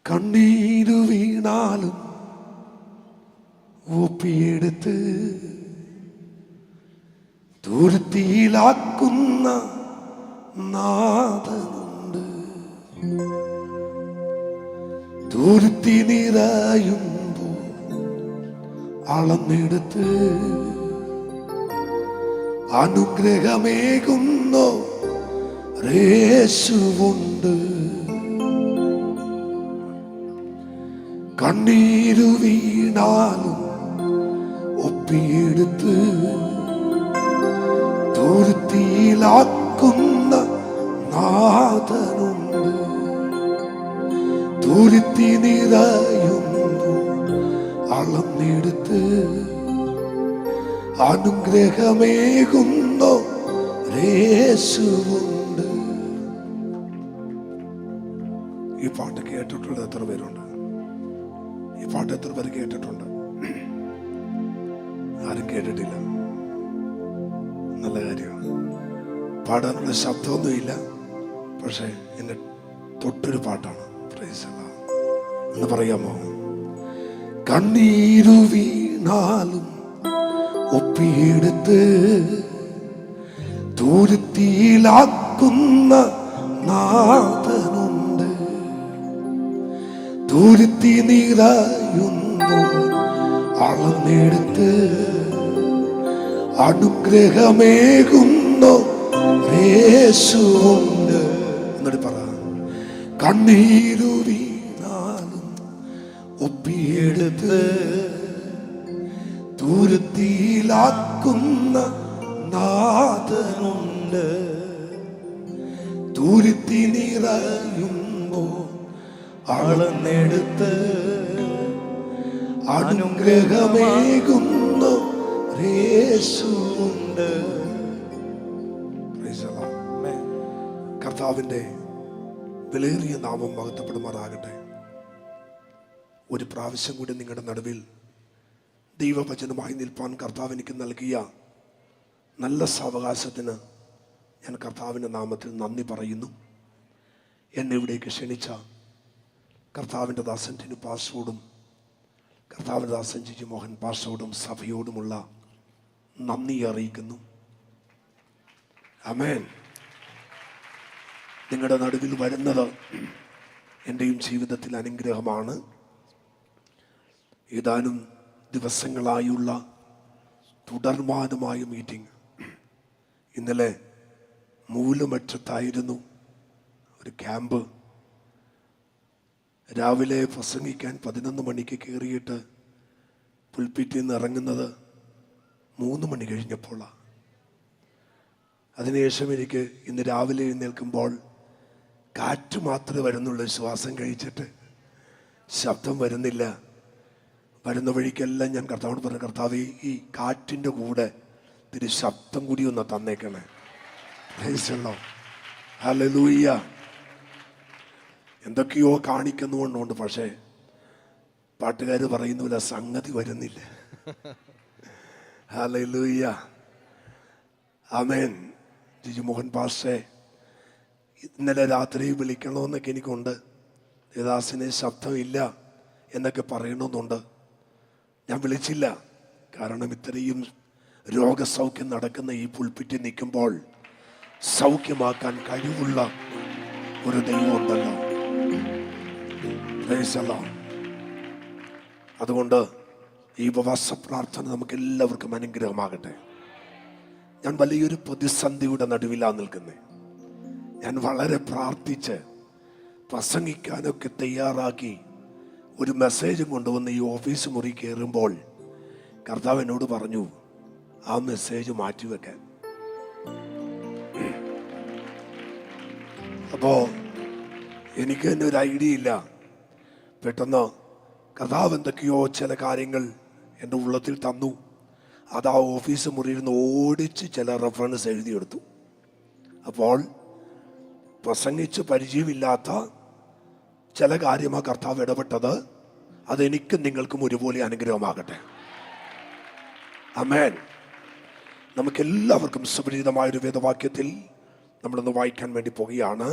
കണ്ണീരു വീണാലും ഒപ്പിയെടുത്ത് തുരുത്തിയിലാക്കുന്ന നാഥനുണ്ട്. തുരുത്തി നിറയുമ്പോൾ അളന്നെടുത്ത് അനുഗ്രഹമേകുന്നോ യേശുവുണ്ട്. കണ്ണീരു വീണാലും ഒപ്പിയെടുത്ത് തുരുത്തിയിലാക്കുന്ന നാഥനുണ്ട്. തുരുത്തി നിറയുമ്പോൾ അളന്നെടുത്ത് അനുഗ്രഹമേകുന്നോ യേശുവുണ്ട്. ഈ പാട്ട് കേട്ടിട്ടുള്ളത് എത്ര പേരുണ്ട്? ഈ പാട്ട് എത്ര പേര് കേട്ടിട്ടുണ്ട്? ആരും കേട്ടിട്ടില്ല. നല്ല കാര്യമാണ്. പാടാനുള്ള ശബ്ദമൊന്നുമില്ല, പക്ഷെ എന്നെ തൊട്ടൊരു പാട്ടാണ്. എന്ന് പറയാമോ? കണ്ണീരു വീണാലും ഒപ്പിയെടുത്ത് തുരുത്തിയിലാക്കുന്ന നാഥനുണ്ട്. തുരുത്തി നിറയുമ്പോൾ അളന്നെടുത്ത് അനുഗ്രഹമേകുന്നോ യേശുവുണ്ട്. എന്നിട്ട് പറ, കണ്ണീരു വീണാലും ഒപ്പിയെടുത്ത് തുരുത്തിയിലാക്കുന്ന നാഥനുണ്ട്. തുരുത്തി നിറയുമ്പോൾ അളന്നെടുത്ത് അനുഗ്രഹമേകുന്നു യേശുവുണ്ട്. കർത്താവിന്റെ വിലയേറിയ നാമം മഹത്വപ്പെടുമാറാകട്ടെ. ഒരു പ്രാവശ്യം കൂടി നിങ്ങളുടെ നടുവിൽ ദൈവവചനമായി നിൽപ്പാൻ കർത്താവ് എനിക്ക് നൽകിയ നല്ല സാവകാശത്തിന് ഞാൻ കർത്താവിൻ്റെ നാമത്തിൽ നന്ദി പറയുന്നു. എന്നെ ഇവിടേക്ക് ക്ഷണിച്ച കർത്താവിൻ്റെ ദാസൻ ടിനു പാസ്റ്ററോടും കർത്താവിൻ്റെ ദാസൻ ജിജി മോഹൻ പാസ്റ്ററോടും സഭയോടുമുള്ള നന്ദി അറിയിക്കുന്നു. ആമേൻ. നിങ്ങളുടെ നടുവിൽ വരുന്നത് എൻ്റെയും ജീവിതത്തിൽ അനുഗ്രഹമാണ്. ഏതാനും ദിവസങ്ങളായുള്ള തുടർമാനമായ മീറ്റിംഗ്. ഇന്നലെ മൂലമറ്റത്തായിരുന്നു ഒരു ക്യാമ്പ്. രാവിലെ പ്രസംഗിക്കാൻ 11 മണിക്ക് കയറിയിട്ട് പുൽപ്പിറ്റിൽ നിന്ന് ഇറങ്ങുന്നത് 3 മണി കഴിഞ്ഞപ്പോഴാണ്. അതിനുശേഷം എനിക്ക് ഇന്ന് രാവിലെ എഴുന്നേൽക്കുമ്പോൾ കാറ്റ് മാത്രമേ വരുന്നുള്ളൂ. ശ്വാസം കഴിച്ചിട്ട് ശബ്ദം വരുന്നില്ല. വരുന്ന വഴിക്കെല്ലാം ഞാൻ കർത്താവോട് പറഞ്ഞു, കർത്താവേ, ഈ കാറ്റിൻ്റെ കൂടെ ഇത്തിരി ശബ്ദം കൂടി ഒന്ന് തന്നേക്കണേ. ഹല്ലേലൂയ. എന്തൊക്കെയോ കാണിക്കുന്നുകൊണ്ടുണ്ട്, പക്ഷേ പാട്ടുകാർ പറയുന്നില്ല, സംഗതി വരുന്നില്ല. ഹല്ലേലൂയ. ആമേൻ. ജിജി മോഹൻ പാസ്റ്ററെ ഇന്നലെ രാത്രി വിളിക്കണമെന്നൊക്കെ എനിക്കുണ്ട്. ദേവദാസിന് ശബ്ദമില്ല എന്നൊക്കെ പറയണമെന്നുണ്ട്. ഞാൻ വിളിച്ചില്ല. കാരണം ഇത്രയും രോഗസൗഖ്യം നടക്കുന്ന ഈ പുൽപ്പിറ്റിൽ നിൽക്കുമ്പോൾ സൗഖ്യമാക്കാൻ കഴിവുള്ള ഒരു ദൈവമുണ്ടല്ലോ. അതുകൊണ്ട് ഈ ഉപവാസ പ്രാർത്ഥന നമുക്ക് എല്ലാവർക്കും അനുഗ്രഹമാകട്ടെ. ഞാൻ വലിയൊരു പ്രതിസന്ധിയുടെ നടുവിലാണ് നിൽക്കുന്നത്. ഞാൻ വളരെ പ്രാർത്ഥിച്ച് പ്രസംഗിക്കാനൊക്കെ തയ്യാറാക്കി ഒരു മെസ്സേജും കൊണ്ടുവന്ന് ഈ ഓഫീസ് മുറി കയറുമ്പോൾ കർത്താവ് എന്നോട് പറഞ്ഞു, ആ മെസ്സേജ് മാറ്റിവെക്കാൻ. അപ്പോൾ എനിക്ക് തന്നെ ഒരു ഐഡിയ ഇല്ല. പെട്ടെന്ന് കർത്താവ് എന്തൊക്കെയോ ചില കാര്യങ്ങൾ എൻ്റെ ഉള്ളത്തിൽ തന്നു. അത് ആ ഓഫീസ് മുറിയിൽ നിന്ന് ഓടിച്ച് ചില റെഫറൻസ് എഴുതിയെടുത്തു. അപ്പോൾ പ്രസംഗിച്ച് പരിചയമില്ലാത്ത ചില കാര്യമാണ് കർത്താവ് ഇടപെട്ടത്. അതെനിക്കും നിങ്ങൾക്കും ഒരുപോലെ അനുഗ്രഹമാകട്ടെ. ആമേൻ. നമുക്കെല്ലാവർക്കും സുപരിചിതമായൊരു വേദവാക്യത്തിൽ നമ്മളൊന്ന് വായിക്കാൻ വേണ്ടി പോകുകയാണ്.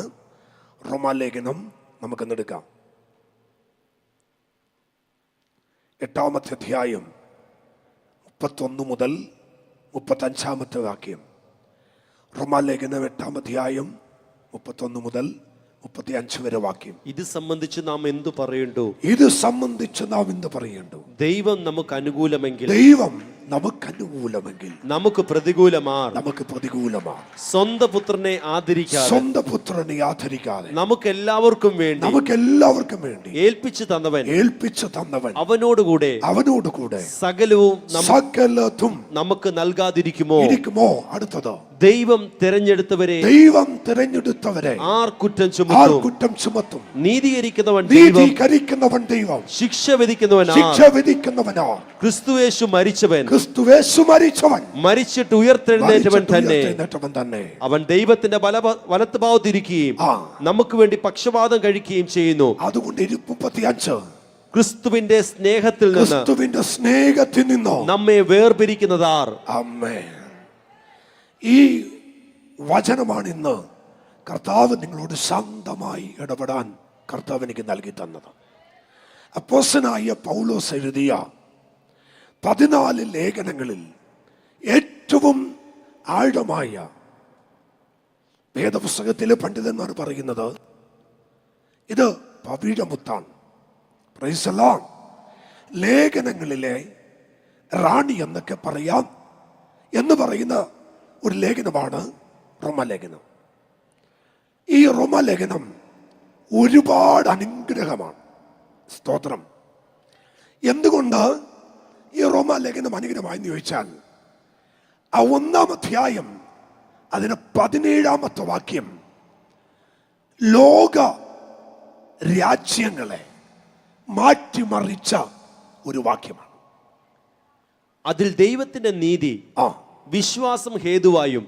റോമാലേഖനം നമുക്കെന്നെടുക്കാം. 8-ാമത്തെ അധ്യായം 31 മുതൽ 35-ാമത്തെ വാക്യം. റോമാലേഖനം 8-ാം അധ്യായം 31 മുതൽ 35 വരെ വാക്യം. ഇത് സംബന്ധിച്ച് നാം എന്തു പറയണ്ടു? ഇത് സംബന്ധിച്ച് നാം എന്ത് പറയണ്ടു? ദൈവം നമുക്ക് അനുകൂലമെങ്കിൽ, ദൈവം നമുക്ക് അനുകൂലമെങ്കിൽ നമുക്ക് പ്രതികൂലമാർ. സ്വന്തം പുത്രനെ ആദരിക്കാതെ നമുക്ക് എല്ലാവർക്കും വേണ്ടി ഏൽപ്പിച്ചു തന്നവൻ അവനോടുകൂടെ സകലവും നമുക്ക് നൽകാതിരിക്കുമോ? അടുത്തത്, ദൈവം തിരഞ്ഞെടുത്തവരെ ആർ കുറ്റം ചുമത്തും? നീതീകരിക്കുന്നവൻ ദൈവം, ശിക്ഷ വിധിക്കുന്നവനാ ക്രിസ്തുയേശു മരിച്ചവൻ, മരിച്ചിട്ട് ഉയർത്തെഴുന്നേറ്റവൻ തന്നെ. അവൻ ദൈവത്തിന്റെ വലത്ത് ഭാഗത്തിരിക്കുകയും നമുക്ക് വേണ്ടി പക്ഷപാതം കഴിക്കുകയും ചെയ്യുന്നു. അതുകൊണ്ട് 35 ക്രിസ്തുവിന്റെ സ്നേഹത്തിൽ നിന്ന് നമ്മെ വേർപിരിക്കുന്നതാർ. ആമേൻ. ഈ വചനമാണ് ഇന്ന് കർത്താവ് നിങ്ങളോട് ശാന്തമായി ഇടപെടാൻ കർത്താവ് എനിക്ക് നൽകി തന്നത്. അപ്പോസ്തലനായ പൗലോസ് എഴുതിയ 14 ലേഖനങ്ങളിൽ ഏറ്റവും ആഴമായ വേദപുസ്തകത്തിലെ പണ്ഡിതന്മാർ പറയുന്നത് ഇത് പവിഴമുത്താണ്. Praise the Lord. ലേഖനങ്ങളിലെ റാണി എന്നൊക്കെ പറയാം എന്ന് പറയുന്ന ഒരു ലേഖനമാണ് റോമാലേഖനം. ഈ റോമാലേഖനം ഒരുപാട് അനുഗ്രഹമാണ്. സ്തോത്രം. എന്തുകൊണ്ട് ഈ റോമാലേഖനം അനുഗ്രഹമായെന്ന് ചോദിച്ചാൽ, ആ 1-ാം അധ്യായം അതിന് 17-ാമത്തെ വാക്യം ലോക രാജ്യങ്ങളെ മാറ്റിമറിച്ച ഒരു വാക്യമാണ്. അതിൽ ദൈവത്തിന്റെ നീതി വിശ്വാസം ഹേതുവായും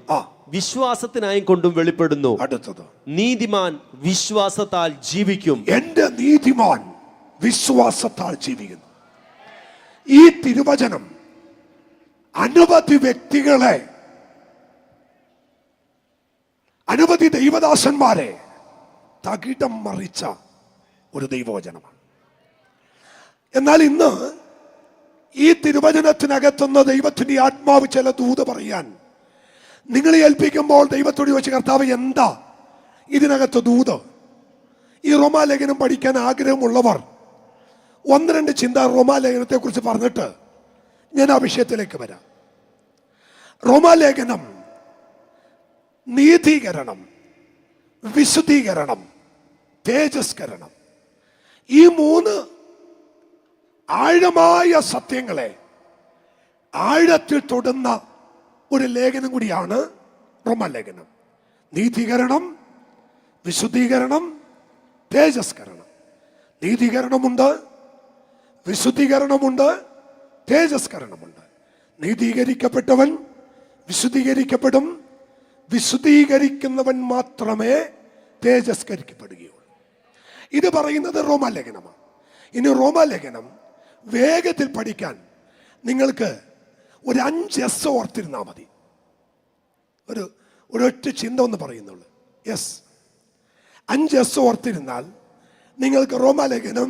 വിശ്വാസത്തിനായും കൊണ്ടും വെളിപ്പെടുന്നു. അടുത്തത്, നീതിമാൻ വിശ്വാസത്താൽ ജീവിക്കും. എന്റെ നീതിമാൻ വിശ്വാസത്താൽ ജീവിക്കുന്നു. ഈ തിരുവചനം അനവധി വ്യക്തികളെ, അനവധി ദൈവദാസന്മാരെ തകിടം മറിച്ച ഒരു ദൈവവചനമാണ്. എന്നാൽ ഇന്ന് ഈ തിരുവചനത്തിനകത്തുനിന്ന് ദൈവത്തിന്റെ ആത്മാവ് ചില ദൂത് പറയാൻ നിങ്ങളെ ഏൽപ്പിക്കുമ്പോൾ ദൈവത്തോട് ചോദിച്ച, കർത്താവ് എന്താ ഇതിനകത്ത് ദൂത്? ഈ റോമാലേഖനം പഠിക്കാൻ ആഗ്രഹമുള്ളവർ 1-2 ചിന്ത റോമാലേഖനത്തെ കുറിച്ച് പറഞ്ഞിട്ട് ഞാൻ ആ വിഷയത്തിലേക്ക് വരാം. റോമാലേഖനം നീതീകരണം, വിശുദ്ധീകരണം, തേജസ്കരണം, ഈ 3 ആഴമായ സത്യങ്ങളെ ആഴത്തിൽ തൊടുന്ന ഒരു ലേഖനം കൂടിയാണ് റോമാലേഖനം. നീതീകരണം, വിശുദ്ധീകരണം, തേജസ്കരണം. നീതീകരണമുണ്ട്, വിശുദ്ധീകരണമുണ്ട്, തേജസ്കരണമുണ്ട്. നീതീകരിക്കപ്പെട്ടവൻ വിശുദ്ധീകരിക്കപ്പെടും. വിശുദ്ധീകരിക്കുന്നവൻ മാത്രമേ തേജസ്കരിക്കപ്പെടുകയുള്ളൂ. ഇത് പറയുന്നത് റോമാലേഖനമാണ്. ഇനി റോമാലേഖനം വേഗത്തിൽ പഠിക്കാൻ നിങ്ങൾക്ക് ഒരു 5 S ഓർത്തിരുന്നാൽ മതി. ഒരൊറ്റ ചിന്ത ഒന്ന് പറയുന്നുള്ളൂ. 5 S ഓർത്തിരുന്നാൽ നിങ്ങൾക്ക് റോമാലേഖനം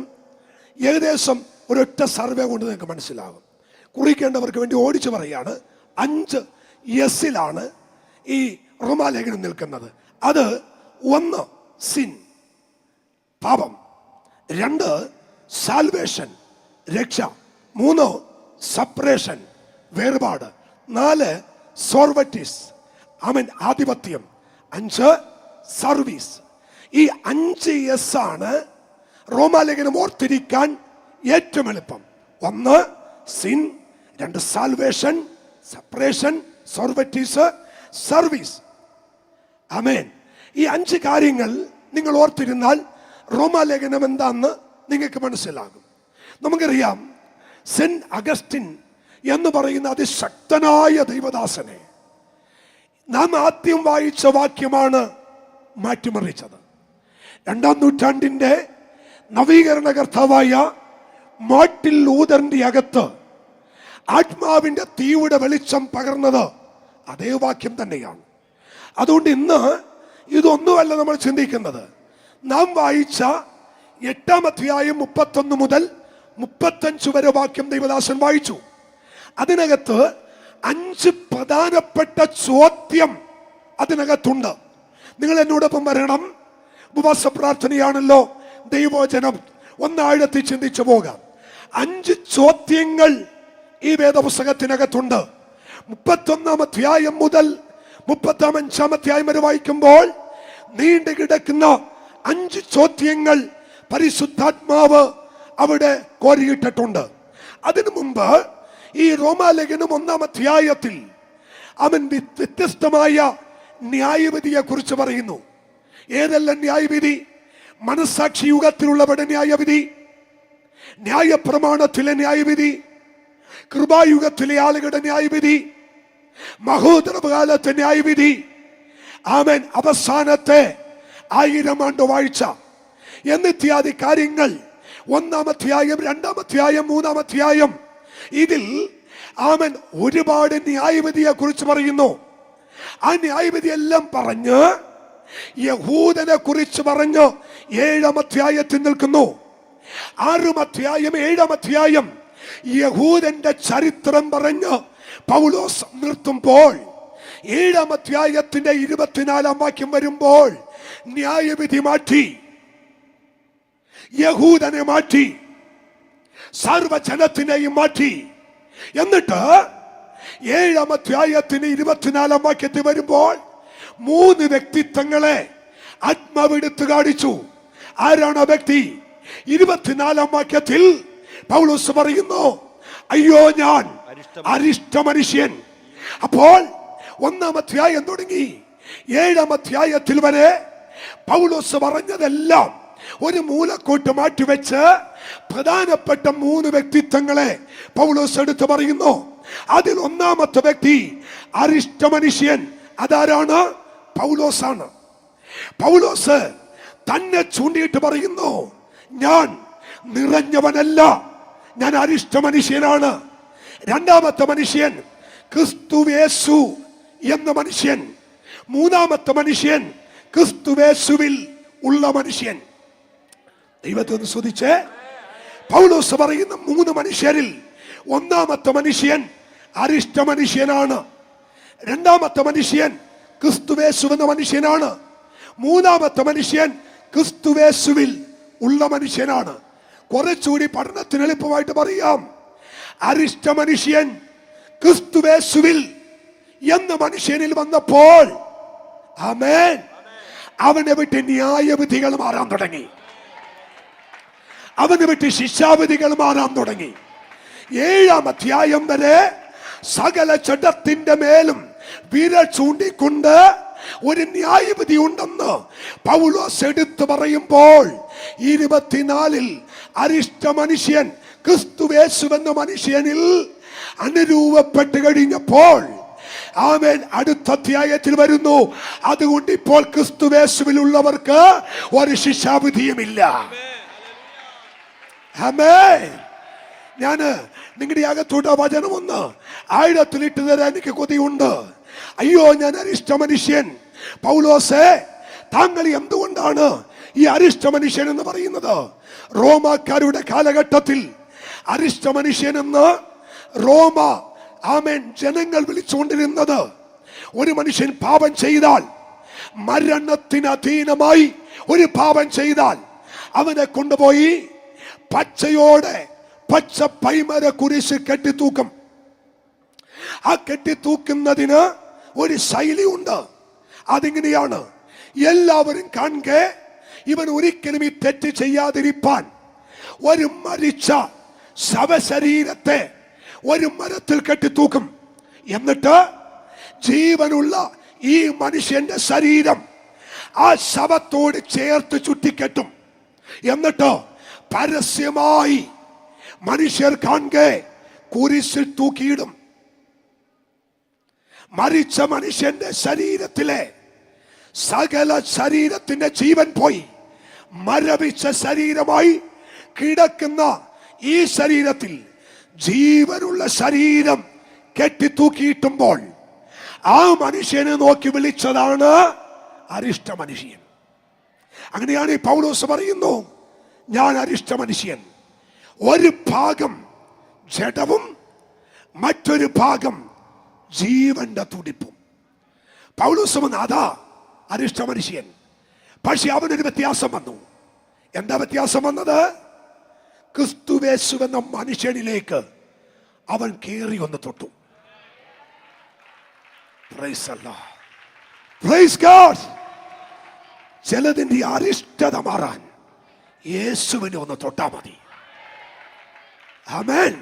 ഏകദേശം ഒരൊറ്റ സർവേ കൊണ്ട് നിങ്ങൾക്ക് മനസ്സിലാകും. കുറിക്കേണ്ടവർക്ക് വേണ്ടി ഓടിച്ചു പറയാണ്, 5 S ഈ റോമാലേഖനം നിൽക്കുന്നത്. അത് 1 സിൻ, പാപം; 2 സാൽവേഷൻ, രക്ഷ; 3 സെപ്പറേഷൻ, വേർപാട്; 4 സോർവറ്റിസ്, ആധിപത്യം; 5 സർവീസ്. ഈ 5 S റോമാലേഖനം ഓർത്തിരിക്കാൻ ഏറ്റവും എളുപ്പം. 1 സിൻ, 2 സാൽവേഷൻ, സെപ്പറേഷൻ, സോർവറ്റിസ്, സർവീസ്. ആമേൻ. ഈ 5 കാര്യങ്ങൾ നിങ്ങൾ ഓർത്തിരുന്നാൽ റോമാലേഖനം എന്താന്ന് നിങ്ങൾക്ക് മനസ്സിലാകും. നമുക്കറിയാം, സെന്റ് അഗസ്റ്റിൻ എന്ന് പറയുന്ന അതിശക്തനായ ദൈവദാസനെ നാം ആദ്യം വായിച്ച വാക്യമാണ് മാറ്റിമറിച്ചത്. 2-ാം നൂറ്റാണ്ടിന്റെ നവീകരണ കർത്താവായ മാർട്ടിൻ ലൂഥറിന്റെ അകത്ത് ആത്മാവിന്റെ തീയുടെ വെളിച്ചം പകർന്നത് അതേ വാക്യം തന്നെയാണ്. അതുകൊണ്ട് ഇന്ന് ഇതൊന്നുമല്ല നമ്മൾ ചിന്തിക്കുന്നത്. നാം വായിച്ച 8-ാം അധ്യായം 31 മുതൽ 35 വരെ വാക്യം ദൈവദാസൻ വായിച്ചു. അതിനകത്ത് 5 പ്രധാനപ്പെട്ട ചോദ്യം അതിനകത്തുണ്ട്. നിങ്ങൾ എന്നോടൊപ്പം വരണം. ഉപവാസ പ്രാർത്ഥനയാണല്ലോ, ദൈവവചനം ഒന്നാഴത്തിൽ ചിന്തിച്ചു പോകാം. 5 ചോദ്യങ്ങൾ ഈ വേദപുസ്തകത്തിനകത്തുണ്ട്. 31 അധ്യായം മുതൽ 35 അധ്യായം വരെ വായിക്കുമ്പോൾ നീണ്ടു കിടക്കുന്ന 5 ചോദ്യങ്ങൾ പരിശുദ്ധാത്മാവ് അവിടെ കോരിയിട്ടിട്ടുണ്ട്. അതിനു മുമ്പ് ഈ റോമാലേഖനം 1 അധ്യായത്തിൽ അവൻ വ്യത്യസ്തമായ ന്യായവിധിയെ കുറിച്ച് പറയുന്നു. ഏതെല്ലാം ന്യായവിധി? മനസ്സാക്ഷി യുഗത്തിലുള്ളവരുടെ ന്യായവിധി, ന്യായപ്രമാണത്തിലെ ന്യായവിധി, കൃപായുഗത്തിലെ ആളുകളുടെ ന്യായവിധി, മഹോദരകാലത്തെ ന്യായവിധി, ആമേൻ, അവസാനത്തെ 1000 ആണ്ട് വാഴ്ച എന്നിത്യാദി കാര്യങ്ങൾ 1 അധ്യായം, 2 അധ്യായം, 3 അധ്യായം ഇതിൽ ആമേൻ ഒരുപാട് ന്യായവിധിയെ കുറിച്ച് പറയുന്നു. ആ ന്യായവിധി എല്ലാം പറഞ്ഞ് യഹൂദനെ കുറിച്ച് പറഞ്ഞ് 7 അധ്യായത്തിൽ നിൽക്കുന്നു. 6 അധ്യായം, 7 അധ്യായം യഹൂദന്റെ ചരിത്രം പറഞ്ഞ് പൗലോസ് നിർത്തുമ്പോൾ 7 അധ്യായത്തിന്റെ 24 വാക്യം വരുമ്പോൾ ന്യായവിധി മാറ്റി, യഹൂദനെ മാറ്റി, സർവജനത്തിനെയും മാറ്റി. എന്നിട്ട് 7 അധ്യായത്തിന് 24 വാക്യത്തിൽ വരുമ്പോൾ 3 വ്യക്തിത്വങ്ങളെ ആത്മാവെടുത്ത് കാണിച്ചു. ആരാണ് ആ വ്യക്തി? 24 വാക്യത്തിൽ പൗലോസ് പറയുന്നു, അയ്യോ ഞാൻ അരിഷ്ട മനുഷ്യൻ. അപ്പോൾ 1 അധ്യായം തുടങ്ങി 7 അധ്യായത്തിൽ വരെ പൗലോസ് പറഞ്ഞതെല്ലാം ഒരു മൂലക്കോട്ട് മാറ്റിവെച്ച് പ്രധാനപ്പെട്ട 3 വ്യക്തിത്വങ്ങളെ പൗലോസ് എടുത്ത് പറയുന്നു. അതിൽ 1-ാമത്തെ വ്യക്തി അരിഷ്ട മനുഷ്യൻ. അതാരാണ്? പൗലോസാണ്. പൗലോസ് തന്നെ ചൂണ്ടിയിട്ട് പറയുന്നു, ഞാൻ നിറഞ്ഞവനല്ല, ഞാൻ അരിഷ്ട മനുഷ്യനാണ്. 2-ാമത്തെ മനുഷ്യൻ ക്രിസ്തുവേശു എന്ന മനുഷ്യൻ. 3-ാമത്തെ മനുഷ്യൻ ക്രിസ്തുവേശുവിൽ ഉള്ള മനുഷ്യൻ. ദൈവത്തെ ഒന്ന് സ്തുതിച്ചേ. പൗലോസ് പറയുന്ന 3 മനുഷ്യരിൽ 1-ാമത്തെ മനുഷ്യൻ അരിഷ്ട മനുഷ്യനാണ്. 2-ാമത്തെ മനുഷ്യൻ ക്രിസ്തുവേശു എന്ന മനുഷ്യനാണ്. 3-ാമത്തെ മനുഷ്യൻ ക്രിസ്തുവേശുവിൽ ഉള്ള മനുഷ്യനാണ്. കുറച്ചുകൂടി പഠനത്തിന് എളുപ്പമായിട്ട് പറയാം, അരിഷ്ട മനുഷ്യൻ ക്രിസ്തുവേശുവിൽ എന്ന മനുഷ്യനിൽ വന്നപ്പോൾ ആമേൻ, അവനെ വിട്ട് ന്യായവിധികൾ മാറാൻ തുടങ്ങി, അവനെ വിട്ട് ശിക്ഷാവിധികൾ മാറാൻ തുടങ്ങി. 7-ാം അധ്യായം വരെ സകല ജഡത്തിന്റെ മേലും വിരൽ ചൂണ്ടിക്കൊണ്ട് ഒരു ന്യായവിധി ഉണ്ടെന്ന് പൗലോസ് എടുത്തു പറയുമ്പോൾ 24-ൽ അരിഷ്ട മനുഷ്യൻ ക്രിസ്തുവേശു എന്ന മനുഷ്യനിൽ അനുരൂപപ്പെട്ട് കഴിഞ്ഞപ്പോൾ ആമേൻ അടുത്ത അധ്യായത്തിൽ വരുന്നു, അതുകൊണ്ട് ഇപ്പോൾ ക്രിസ്തുവേശുവിലുള്ളവർക്ക് ഒരു ശിക്ഷാവിധിയുമില്ല. ആമേൻ. ഞാന് നിങ്ങളുടെ അകത്തോട്ട് വചനം ഒന്ന് ആഴത്തിലിട്ട് തരാൻ എനിക്ക് കൊതിയുണ്ട്. അയ്യോ ഞാൻ അരിഷ്ട മനുഷ്യൻ. പൗലോസേ, താങ്കൾ എന്തുകൊണ്ടാണ് ഈ അരിഷ്ട മനുഷ്യൻ എന്ന് പറയുന്നത്? റോമാക്കാരുടെ കാലഘട്ടത്തിൽ അരിഷ്ട മനുഷ്യൻ എന്ന് റോമ ആമേൻ ജനങ്ങൾ വിളിച്ചുകൊണ്ടിരുന്നത് ഒരു മനുഷ്യൻ പാപം ചെയ്താൽ, മരണത്തിന് അധീനമായി ഒരു പാപം ചെയ്താൽ അവനെ കൊണ്ടുപോയി പച്ചയോടെ പച്ച പൈമര കുരിശ് കെട്ടിത്തൂക്കും. ആ കെട്ടിത്തൂക്കുന്നതിന് ഒരു ശൈലിയുണ്ട്. അതിങ്ങനെയാണ്, എല്ലാവരും കാണെ ഇവൻ ഒരിക്കലും ഈ തെറ്റ് ചെയ്യാതിരിപ്പാൻ ഒരു മരിച്ച ശവശരീരത്തെ ഒരു മരത്തിൽ കെട്ടിത്തൂക്കും. എന്നിട്ട് ജീവനുള്ള ഈ മനുഷ്യന്റെ ശരീരം ആ ശവത്തോട് ചേർത്ത് ചുറ്റിക്കെട്ടും. എന്നിട്ട് പരസ്യമായി മനുഷ്യർ കാണെ കുരിശിൽ തൂക്കിയിടും. മരിച്ച മനുഷ്യന്റെ ശരീരത്തിലെ സകല ശരീരത്തിന്റെ ജീവൻ പോയി മരവിച്ച ശരീരമായി കിടക്കുന്ന ഈ ശരീരത്തിൽ ജീവനുള്ള ശരീരം കെട്ടിത്തൂക്കിയിട്ടുമ്പോൾ ആ മനുഷ്യനെ നോക്കി വിളിച്ചതാണ് അരിഷ്ട മനുഷ്യൻ. അങ്ങനെയാണ് ഈ പൗലോസ് പറയുന്നു, ഞാൻ അരിഷ്ട മനുഷ്യൻ. ഒരു ഭാഗം ജഡവും മറ്റൊരു ഭാഗം ജീവന്റെ തുടിപ്പും. പൗലോസ് വന്ന അതാ അരിഷ്ട മനുഷ്യൻ. പക്ഷെ അവനൊരു വ്യത്യാസം വന്നു. എന്താ വ്യത്യാസം വന്നത്? ക്രിസ്തുവേശു എന്ന മനുഷ്യനിലേക്ക് അവൻ കേറി ഒന്ന് തൊട്ടു. പ്രൈസ് അല്ലാഹ്, പ്രൈസ് ഗോഡ്. ചിലതിന്റെ അരിഷ്ടത മാറാൻ യേശുവിനെ ഒന്ന് തൊട്ടാ മതി. ആമേൻ.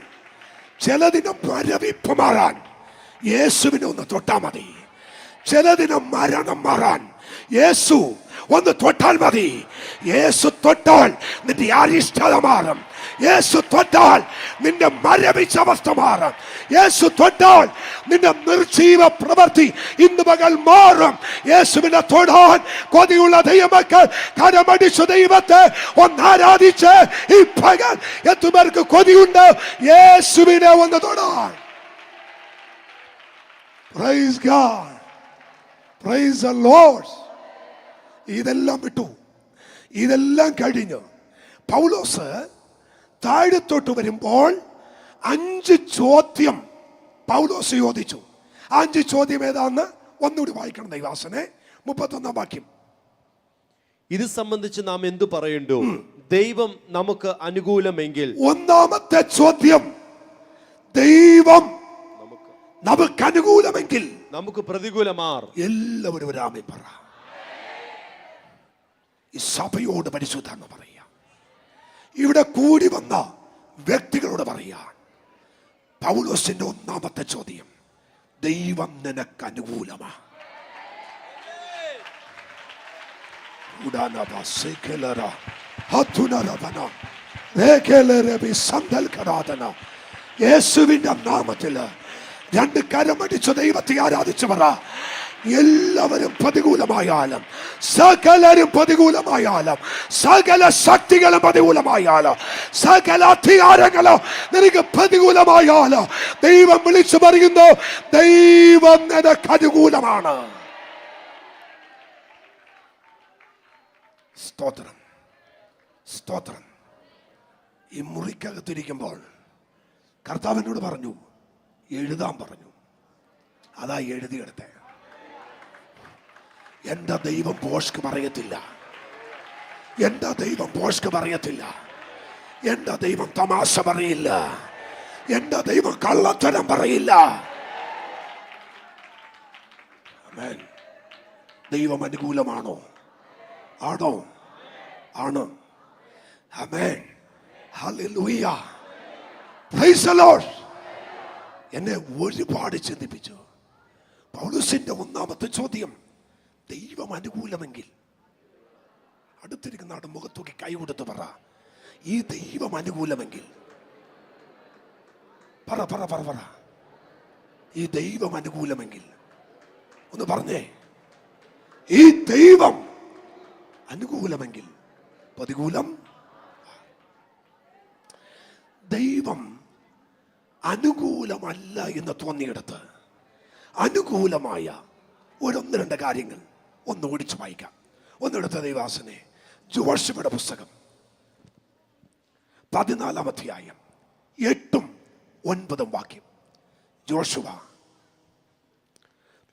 ചിലതിന് മരവിപ്പ് മാറാൻ യേശുവിനെ ഒന്ന് തൊട്ടാ മതി. ചിലതിന് മരണം മാറാൻ യേശു ഒന്ന് തൊട്ടാൽ മതി. യേശു തൊട്ടാൽ നിന്റെ അരിഷ്ടത മാറും. യേശു തൊട്ടാൽ നിന്റെ മരവിച്ച അവസ്ഥ മാറും. യേശു തൊട്ടാൽ നിന്റെ നിർജീവ പ്രവൃത്തി ഇന്ന് പകൽ മാറും. യേശുവിനെ തൊടാൻ കൊതിയുള്ള ദൈവമക്കൾ കരമടിച്ച ദൈവത്തെ ഒന്ന് ആരാധിച്ച് ഈ പകൽ എത്തുപേർക്ക് കൊതിയുണ്ട് യേശുവിനെ ഒന്ന് തൊടാൻ. Praise God. Praise the Lord. ഇതെല്ലാം വിട്ടു. ഇതെല്ലാം കഴിഞ്ഞ് പൗലോസ് താഴത്തോട്ട് വരുമ്പോൾ 5 ചോദ്യം പൗലോസ് ചോദിച്ചു. 5 ചോദ്യം ഏതാന്ന് ഒന്നുകൂടി വായിക്കണം ദൈവാസനെ. 31 വാക്യം. ഇത് സംബന്ധിച്ച് നാം എന്തു പറയണ്ടു? ദൈവം നമുക്ക് അനുകൂലമെങ്കിൽ. ഒന്നാമത്തെ ചോദ്യം, ദൈവം നമുക്ക് അനുകൂലമെങ്കിൽ നമുക്ക് പ്രതികൂലമാർ. എല്ലാവരും ഒരു ആമേൻ പറ. ഈ സഭയോട് പരിശുദ്ധാത്മ പറയുക. ഇവിടെ കൂടി വന്ന വ്യക്തികളോട് പറയുക. പൗലോസിന്റെ ഒന്നാമത്തെ ചോദ്യം, ദൈവം നിനക്ക് അനുകൂലമാ. യേശുവിന്റെ നാമത്തില് 2 കരമടിച്ച് ദൈവത്തെ ആരാധിച്ചു പറ. എല്ലാവരും പ്രതികൂലമായാലും, സകലരും പ്രതികൂലമായാലും, സകല ശക്തികളും പ്രതികൂലമായാലും, സകല അധികാരങ്ങളും നിനക്ക് പ്രതികൂലമായാലും, ദൈവം വിളിച്ചു പറയുന്നു, ദൈവം നിനക്ക് അനുകൂലമാണ്. സ്തോത്രം, സ്തോത്രം. ഈ മുറിക്കകത്തിരിക്കുമ്പോൾ കർത്താവിനോട് പറഞ്ഞു, എഴുതാൻ പറഞ്ഞു. അതാ എഴുതിയെടുത്തേ. എന്റെ ദൈവം പോഷ്ക്ക് പറയത്തില്ല. എന്റെ ദൈവം പോഷ്ക്ക് പറയത്തില്ല. എന്റെ ദൈവം തമാശ പറയില്ല. എന്റെ ദൈവം കള്ളത്തരം പറയില്ല. ആമേൻ. ദൈവം അനുകൂലമാണോ? ആണോ? ആണ്. ആമേൻ. ഹല്ലേലൂയ. Praise the Lord. എന്നെ ഒരുപാട് ചിന്തിപ്പിച്ചു. പൗലോസിന്റെ ഒന്നാമത്തെ ചോദ്യം, ദൈവം അനുകൂലമെങ്കിൽ. അടുത്തിരിക്കുന്ന ആടെ മുഖത്തൂക്കി കൈ കൊടുത്ത് പറ, ഈ ദൈവം അനുകൂലമെങ്കിൽ. പറ പറ പറ പറ. ഈ ദൈവം അനുകൂലമെങ്കിൽ. ഒന്ന് പറഞ്ഞേ. ഈ ദൈവം അനുകൂലമെങ്കിൽ. പ്രതികൂലം. ദൈവം അനുകൂലമല്ല എന്ന് തോന്നിയെടുത്ത് അനുകൂലമായ 1-2 കാര്യങ്ങൾ ഒന്ന് ഓടിച്ചു വായിക്കാം. ഒന്നെടുത്ത ദൈവാസനെ ജോഷുവയുടെ പുസ്തകം 14-ാം അധ്യായം 8-9 വാക്യം. ജോഷുവ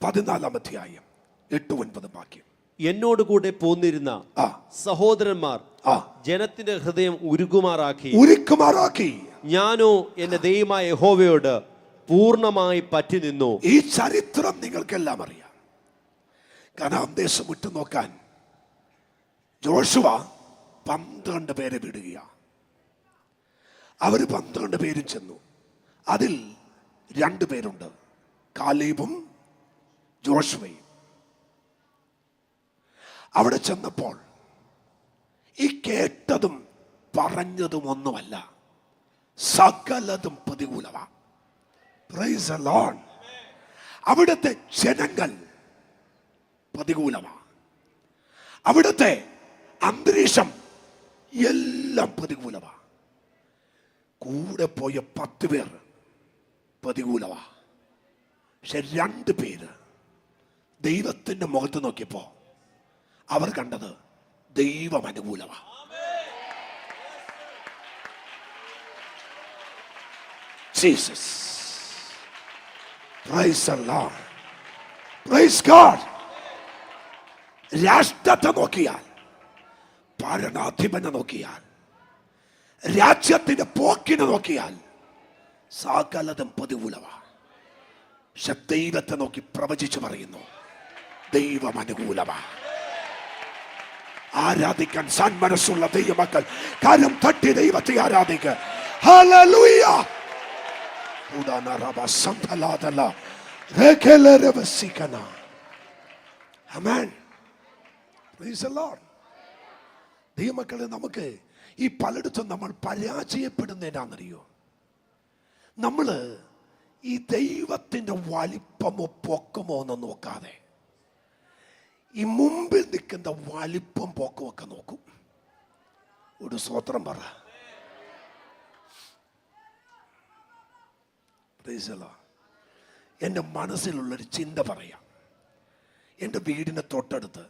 14-ാം അധ്യായം 8-9 വാക്യം. എന്നോട് കൂടെ പോന്നിരുന്ന സഹോദരന്മാർ ജനത്തിന്റെ ഹൃദയം ഉരുക്കുമാറാക്കി. ഞാനോ എന്റെ ദൈവമായ യഹോവയോട് പൂർണ്ണമായി പറ്റി നിന്നു. ഈ ചരിത്രം നിങ്ങൾക്കെല്ലാം അറിയാം. കനാൻ ദേശം വിട്ടു നോക്കാൻ ജോഷുവ 12 പേരെ വിടുക. അവര് 12 പേരും ചെന്നു. അതിൽ 2 പേരുണ്ട്, കാലേബും ജോഷുവയും. അവിടെ ചെന്നപ്പോൾ ഈ കേട്ടതും പറഞ്ഞതും ഒന്നുമല്ല, സകലതും പ്രതികൂലമാണ്. Price the Lord. അവിടുത്തെ ജനങ്ങൾ പ്രതികൂലമാണ്. അവിടുത്തെ അന്തരീക്ഷം എല്ലാം പ്രതികൂലമാണ്. കൂടെ പോയ 10 പേർ പ്രതികൂലമാണ്. പക്ഷെ 2 പേര് ദൈവത്തിന്റെ മുഖത്ത് നോക്കിയപ്പോ അവർ കണ്ടത് ദൈവം അനുകൂലമാണ്. Jesus. Praise the Lord. Praise God. രാഷ്ട്രത്തെ നോക്കിയാൽ, ഭരണാധിപനെ നോക്കിയാൽ, രാജ്യത്തിന്റെ പോക്കിനെ നോക്കിയാൽ സകലതും പ്രതികൂലമാണ്. പക്ഷെ ദൈവത്തെ നോക്കി പ്രവചിച്ചു പറയുന്നു, ദൈവം അനുകൂലമാണ്. ആരാധിക്കാൻ സന്മനസ്സുള്ള ദൈവമക്കൾ കരം തട്ടി ദൈവത്തെ ആരാധിക്കുക. Hallelujah. Amen. Price the Lord. ദൈവമക്കളെ, നമുക്ക് ഈ പലയിടത്തും നമ്മൾ പരാജയപ്പെടുന്നതിനാണെന്നറിയോ? നമ്മള് ഈ ദൈവത്തിന്റെ വലിപ്പമോ പൊക്കമോ ഒന്നും നോക്കാതെ ഈ മുമ്പിൽ നിൽക്കുന്ന വലിപ്പം പൊക്കവും ഒക്കെ നോക്കും. ഒരു സ്തോത്രം പറ. എൻ്റെ മനസ്സിലുള്ളൊരു ചിന്ത പറയാം. എൻ്റെ വീടിന് തൊട്ടടുത്ത്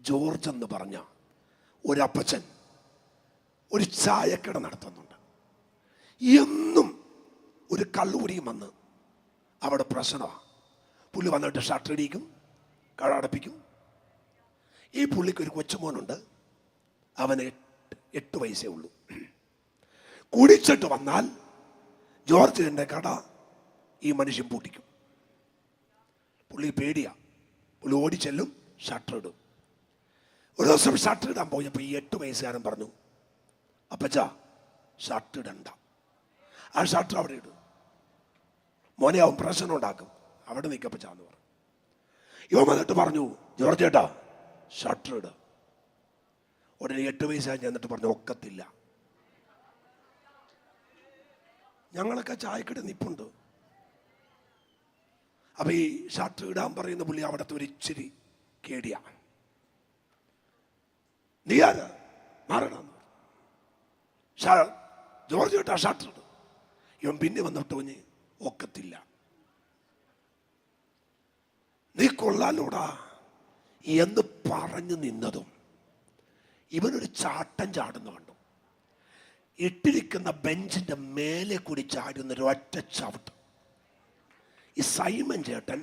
ജോർജ് എന്ന് പറഞ്ഞ ഒരപ്പച്ചൻ ഒരു ചായക്കട നടത്തുന്നുണ്ട്. എന്നും ഒരു കള്ളുകുടിയും വന്ന് അവിടെ പ്രശ്നമാണ്. പുള്ളി വന്നിട്ട് ഷട്ടടിക്കും, കടടപ്പിക്കും. ഈ പുള്ളിക്ക് ഒരു കൊച്ചുമോനുണ്ട്, അവന് 8 വയസ്സേ ഉള്ളൂ. കുടിച്ചിട്ട് വന്നാൽ ജോർജിന്റെ കട ഈ മനുഷ്യൻ പൂട്ടിക്കും. പുള്ളി പേടിയാ. പുള്ളി ഓടിച്ചെല്ലും, ഷട്ടർ ഇടും. ഒരു ദിവസം ഷട്ടർ ഇടാൻ പോയപ്പോൾ ഈ 8 വയസ്സുകാരൻ പറഞ്ഞു, അപ്പച്ചാ ഷട്ടർ ഇടണ്ട, ആ ഷട്ടർ അവിടെ ഇടും, മോനെ അവൻ പ്രശ്നം ഉണ്ടാക്കും, അവിടെ നിൽക്കപ്പച്ചാന്ന് പറഞ്ഞു. ഇവൻ വന്നിട്ട് പറഞ്ഞു, ജോർജ് ചേട്ടാ ഷട്ടർ ഇട്. ഉടനെ 8 വയസ്സായി ചെന്നിട്ട് പറഞ്ഞു, ഒക്കത്തില്ല. ഞങ്ങളൊക്കെ ചായക്കട നിപ്പുണ്ട്. അപ്പൊ ഈ ഷട്ടർ ഇടാൻ പറയുന്ന പുള്ളി അവിടുത്തെ ഒരു ഇച്ചിരി കേടിയാ. നീ ആരാ മാറണം? ജോർജ് ചേട്ടാ ഷട്ടർ ഇട്. ഇവൻ പിന്നെ വന്നിട്ട് പറഞ്ഞ്, ഒക്കത്തില്ല. നീ കൊള്ളാലോടാ എന്ന് പറഞ്ഞു നിന്നതും ഇവനൊരു ചാട്ടം ചാടുന്ന കണ്ടു. ഇട്ടിരിക്കുന്ന ബെഞ്ചിന്റെ മേലെ കൂടി ചാടുന്ന ഒരു ഒറ്റ ചവിട്ട്. ഈ സൈമൻ ചേട്ടൻ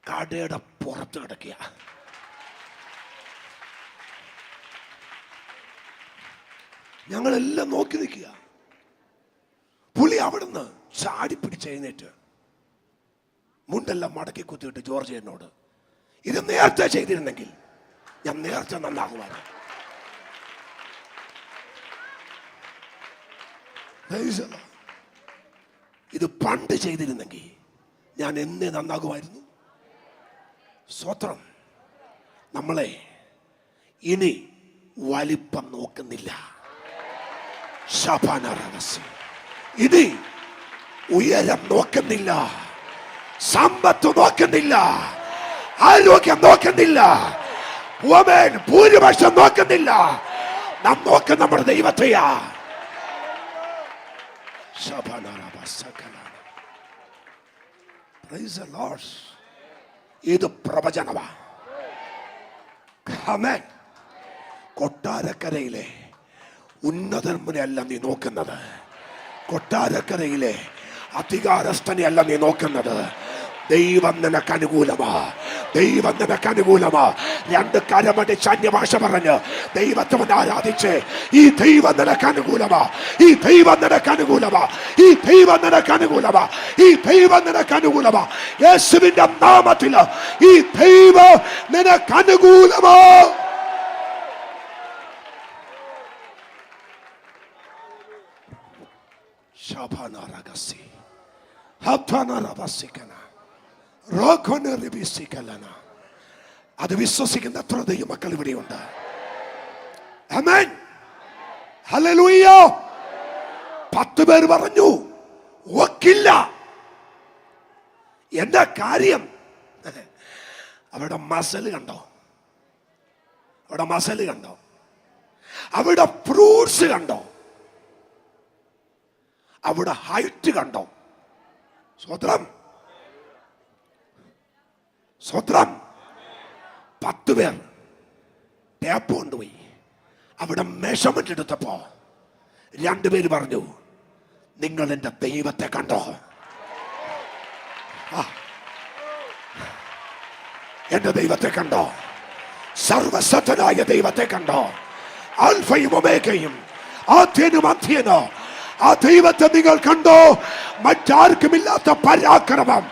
കടയുടെ പുറത്ത് കിടക്കുക. ഞങ്ങളെല്ലാം നോക്കി നിൽക്കുക. പുള്ളി അവിടുന്ന് ചാടി പിടിച്ചെഴുന്നേറ്റ് മുണ്ടെല്ലാം മടക്കി കുത്തിയിട്ട് ജോർജ് എന്നോട്, ഇത് നേരത്തെ ചെയ്തിരുന്നെങ്കിൽ ഞാൻ നേരത്തെ നന്നാകുമായിരുന്നു. ഇത് പണ്ട് ചെയ്തിരുന്നെങ്കിൽ ഞാൻ എന്നേ നന്നാകുമായിരുന്നു. സ്വത്രം. നമ്മളെ ഇനി വലിപ്പം നോക്കുന്നില്ല. ഇനി ഉയരം നോക്കുന്നില്ല, സമ്പത്ത് നോക്കുന്നില്ല, ആരോഗ്യം നോക്കുന്നില്ല, ഭൂരിപക്ഷം നോക്കുന്നില്ല. നാം നോക്കുന്ന നമ്മുടെ ദൈവത്തെയാ. ഇത് പ്രവചനമാ. കൊട്ടാരക്കരയിലെ ഉന്നതന്മാരെയല്ല നീ നോക്കുന്നത്, കൊട്ടാരക്കരയിലെ അധികാരസ്ഥനെയല്ല നീ നോക്കുന്നത്. ദൈവം നിനക്ക് അനുകൂലമാ, ദൈവം നിനക്ക് അനുകൂലമാ. 2 കരമടിച്ച് അന്യഭാഷ പറഞ്ഞ് ദൈവത്തെ ആരാധിച്ച്, ഈ ദൈവം നിനക്ക് അനുകൂലമാ, ഈ ദൈവം നിനക്ക് അനുകൂലമാ, ഈ ദൈവം നിനക്ക് അനുകൂലമാ, ഈ ദൈവം നിനക്ക് അനുകൂലമാ. യേശുവിന്റെ നാമത്തിൽ ഈ ദൈവം നിനക്ക് അനുകൂലമാ. അത് വിശ്വസിക്കുന്ന എത്ര ദൈവമക്കൾ ഇവിടെയുണ്ട്? ആമേൻ. ഹല്ലേലൂയ. 10 പേർ പറഞ്ഞു ഒക്കില്ല. എന്താ കാര്യം? അവിടെ മസല് കണ്ടോ? അവിടെ മസല് കണ്ടോ? അവിടെ ഫ്രൂട്ട്സ് കണ്ടോ? അവിടെ ഹൈറ്റ് കണ്ടോ? സ്വത്രം സ്വത്രം. 10 പേർ ടേപ്പ് കൊണ്ടുപോയി അവിടെ മെഷർമെന്റ് എടുത്തപ്പോ 2 പേര് പറഞ്ഞു, നിങ്ങൾ എൻ്റെ ദൈവത്തെ കണ്ടോ? എന്റെ ദൈവത്തെ കണ്ടോ? സർവശക്തനായ ദൈവത്തെ കണ്ടോ? ആൽഫയും ഒമേഗയും, ആദ്യനും അന്ത്യനും. ആ ദൈവത്തെ നിങ്ങൾ കണ്ടോ? മറ്റാർക്കുമില്ലാത്ത പരാക്രമം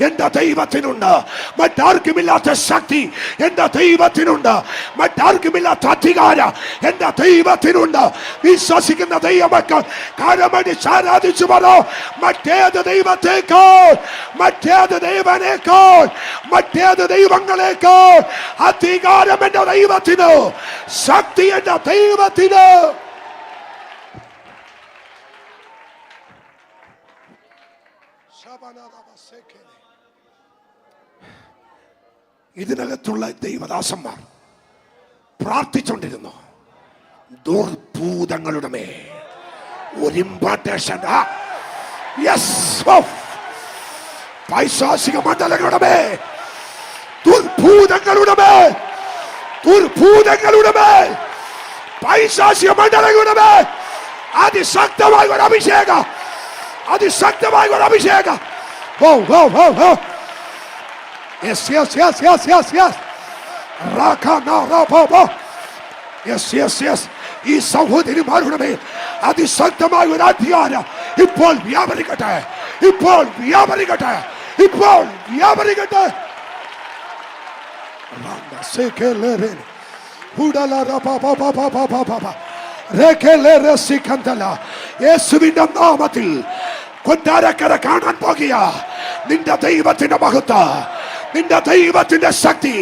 എന്റെ ദൈവത്തിനുണ്ട്. മറ്റാർക്കുമില്ലാത്ത ശക്തി എന്റെ ദൈവത്തിനുണ്ട്. മറ്റാർക്കുമില്ലാത്ത അധികാരം എന്റെ ദൈവത്തിനുണ്ട്. വിശ്വസിക്കുന്ന ദൈവമക്കൾ കരമടിച്ച് ആരാധിച്ചു പറോ, മറ്റേത് ദൈവത്തേക്കാൾ, മറ്റേത് ദൈവനേക്കാൾ, മറ്റേത് ദൈവങ്ങളേക്കാൾ അധികാരം എന്റെ ദൈവത്തിന്, ശക്തി എന്റെ ദൈവത്തിന്. ഇതിനകത്തുള്ള ദൈവദാസന്മാർ പ്രാർത്ഥിച്ചുകൊണ്ടിരുന്നു. ദുർഭൂതങ്ങളുടെ മേൽ ഒരു ഇമ്പാർട്ടേഷൻ, പൈശാചിക മണ്ഡലങ്ങളുടെ മേൽ, ദുർഭൂതങ്ങളുടെ മേൽ, ദുർഭൂതങ്ങളുടെ മേൽ, പൈശാചിക മണ്ഡലങ്ങളുടെ മേൽ അതിശക്തമായ ഒരു അഭിഷേകം, അതിശക്തമായ ഒരു അഭിഷേകം. Yes, yes, yes, yes, yes, yes. Rakana Rababa. Yes, yes, yes. ഈ സഹോദരിമാരുടെ മേൽ അതിശക്തമായ ഒരു അധികാരം ഇപ്പോൾ വ്യാപരിക്കട്ടെ, ഇപ്പോൾ വ്യാപരിക്കട്ടെ, ഇപ്പോൾ വ്യാപരിക്കട്ടെ. യേശുവിന്റെ നാമത്തിൽ കൊട്ടാരക്കര കാണാൻ പോകുക നിന്റെ ദൈവത്തിന്റെ മഹത്വം, നിന്റെ ദൈവത്തിന്റെ ശക്തി.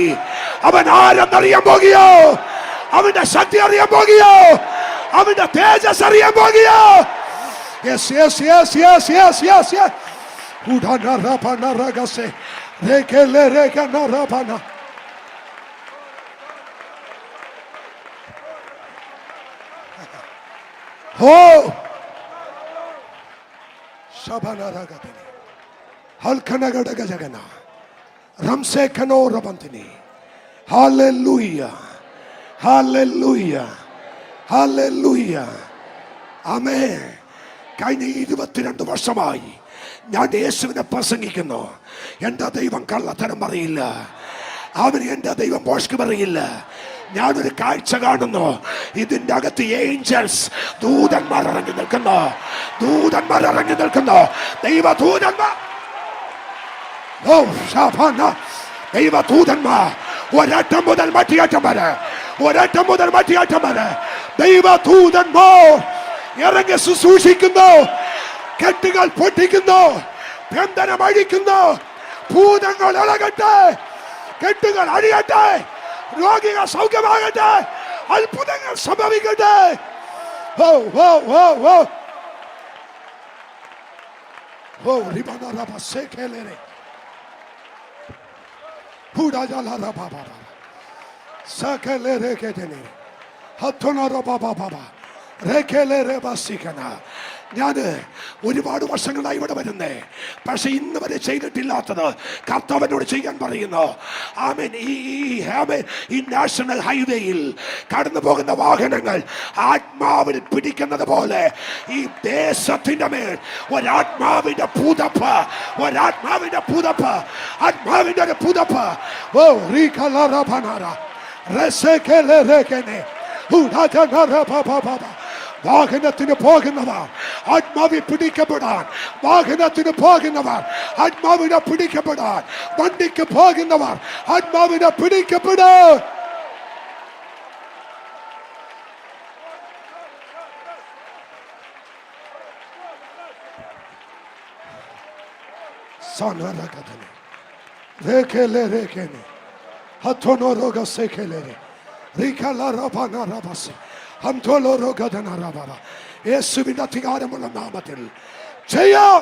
അവൻ ആരെന്നറിയാൻ പോകുകയോ? അവന്റെ ശക്തി അറിയാൻ പോകുകയോ? അവന്റെ തേജസ് അറിയാൻ പോകുകയോ? Yes, yes, yes, yes, yes, yes, yes. Udana rabana ragase, rekele rekana rabana. Oh, Shabana ragatini, halkana gadaga jagana. Ramse kanora bantini. Hallelujah. Hallelujah. Hallelujah. Amen. കഴിഞ്ഞ 22 വർഷമായി ഞാൻ യേശുവിനെ പ്രസംഗിക്കുന്നു. എൻ്റെ ദൈവം കള്ളത്തരം പറയില്ല, അവന് എൻ്റെ ദൈവം മോഷ്ക്ക് പറയില്ല. ഞാനൊരു കാഴ്ച കാണുന്നു. ഇതിൻ്റെ അകത്ത് ഏഞ്ചൽസ്, ദൂതന്മാർ ഇറങ്ങി നിൽക്കുന്നു, ദൂതന്മാർ ഇറങ്ങി നിൽക്കുന്നു, ദൈവദൂതന്മാർ. ദൈവദൂതന്മാർ ഒരറ്റം മുതൽ മറ്റേറ്റം വരെ, ഒരറ്റം മുതൽ മറ്റേറ്റം വരെ ദൈവദൂതന്മാർ ഇറങ്ങി ശുശ്രൂഷിക്കുന്നു. കെട്ടുകൾ പൊട്ടിക്കുന്നു, ബന്ധനം അഴിക്കുന്നു, ഭൂതങ്ങൾ ഇളകട്ടെ, കെട്ടുകൾ അഴിയട്ടെ, രോഗികൾ സൗഖ്യമാകട്ടെ, അത്ഭുതങ്ങൾ സംഭവിക്കട്ടെ. ഓ ഓ ഓ ഓ ഓ റിബാനാ ഞാന് ഒരുപാട് വർഷങ്ങളായി ഇവിടെ വരുന്നേ, പക്ഷെ ഇന്ന് വരെ ചെയ്തിട്ടില്ലാത്തത് കർത്താവിനോട് ചെയ്യാൻ പറയുന്നു. ആമേൻ. ഈ നാഷണൽ ഹൈവേയിൽ കടന്നു പോകുന്ന വാഹനങ്ങൾ ആത്മാവിൽ പിടിക്കുന്നത് പോലെ ഈ ദേശത്തിന്റെ മേൽ ഒരാത്മാവിന്റെ പുതപ്പ്, ഒരാത്മാവിന്റെ പുതപ്പ്, ആത്മാവിന്റെ ഒരു പുതപ്പ്. ഓ റീകലറബനാര റസകലരകനെ ഉദാജനറബബബ. വാഹനത്തിന് പോകുന്നവർ ആത്മാവിൽ പിടിക്കപ്പെടാൻ, വാഹനത്തിന് പോകുന്നവർ ആത്മാവിനെ പിടിക്കപ്പെടാൻ, വണ്ടിക്ക് പോകുന്നവർ ആത്മാവിനെ പിടിക്കപ്പെടാൻ. യേശുവിന്റെ അധികാരമുള്ള നാമത്തിൽ ചെയ്യാം.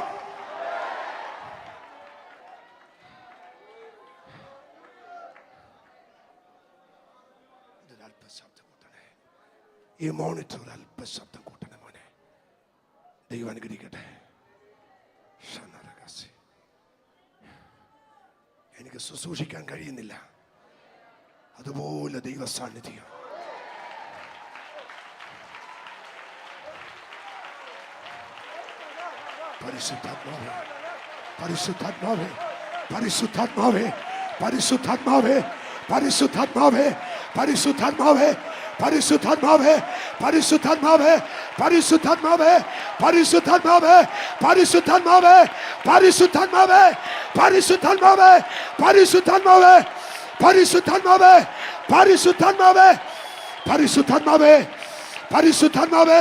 ഈ മോണിറ്റർ അല്പശബ്ദം കൂട്ടണേ മോനെ. ദൈവം അനുഗ്രഹിക്കട്ടെ. എനിക്ക് ശുശ്രൂഷിക്കാൻ കഴിയുന്നില്ല, അതുപോലെ ദൈവ സാന്നിധ്യം. പരിശുദ്ധാത്മാവേ, പരിശുദ്ധാത്മാവേ, പരിശുദ്ധാത്മാവേ, പരിശുദ്ധാത്മാവേ, പരിശുദ്ധാത്മാവേ, പരിശുദ്ധാത്മാവേ, പരിശുദ്ധാത്മാവേ, പരിശുദ്ധാത്മാവേ, പരിശുദ്ധാത്മാവേ, പരിശുദ്ധാത്മാവേ, പരിശുദ്ധാത്മാവേ, പരിശുദ്ധാത്മാവേ, പരിശുദ്ധാത്മാവേ, പരിശുദ്ധാത്മാവേ, പരിശുദ്ധാത്മാവേ, പരിശുദ്ധാത്മാവേ, പരിശുദ്ധാത്മാവേ, പരിശുദ്ധാത്മാവേ,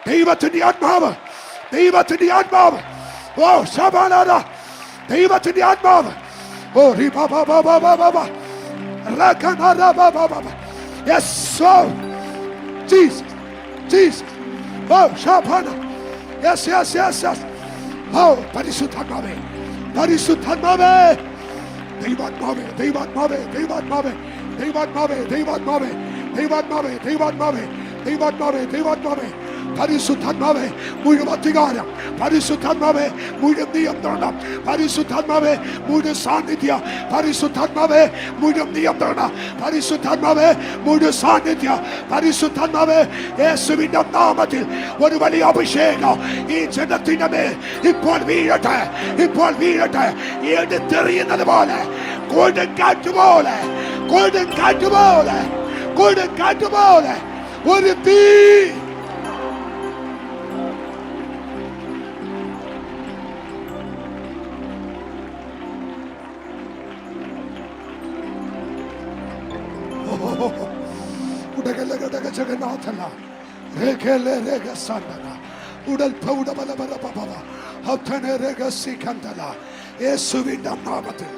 ദൈവത്തിന്റെ ആത്മാവ്, ദൈവത്തിന്റെ ആത്മാവ്, ഓ ശബാനാര, ദൈവത്തിന്റെ ആത്മാവ്, ഓ yes, oh, Jesus, Jesus, oh, Shabana, yes, yes, yes, yes, oh, പരിശുദ്ധാത്മാവേ, പരിശുദ്ധാത്മാവേ, ദൈവാത്മാവേ, ദൈവാത്മാവേ, ദൈവാത്മാവേ, ദൈവാത്മാവേ, ദൈവാത്മാവേ, ദൈവാത്മാവേ, ദൈവാത്മാവേ, ദൈവാത്മാവേ, ദൈവാത്മാവേ, പരിശുദ്ധാത്മാവേ, മുഴുവൻ അധികാരം, പരിശുദ്ധാത്മാവേ, മുഴുവൻ നിയന്ത്രണം, പരിശുദ്ധാത്മാവേ, മുഴുവൻ സാന്നിധ്യം, പരിശുദ്ധാത്മാവേ, മുഴുവൻ നിയന്ത്രണം, പരിശുദ്ധാത്മാവേ, മുഴുവൻ സാന്നിധ്യം, പരിശുദ്ധാത്മാവേ, യേശുവിന്റെ നാമത്തിൽ ഒരു വലിയ അഭിഷേകം ഈ ജനത്തിന്റെ മേൽ ഇപ്പോൾ വീഴട്ടെ, ഇപ്പോൾ വീഴട്ടെ, എടുത്തെറിയുന്നത് പോലെ, കൊടുങ്കാറ്റ് പോലെ, കൊടുങ്കാറ്റ് പോലെ, കൊടുങ്കാറ്റ് പോലെ ഒരു തീ. യേശുവിന്റെ നാമത്തിൽ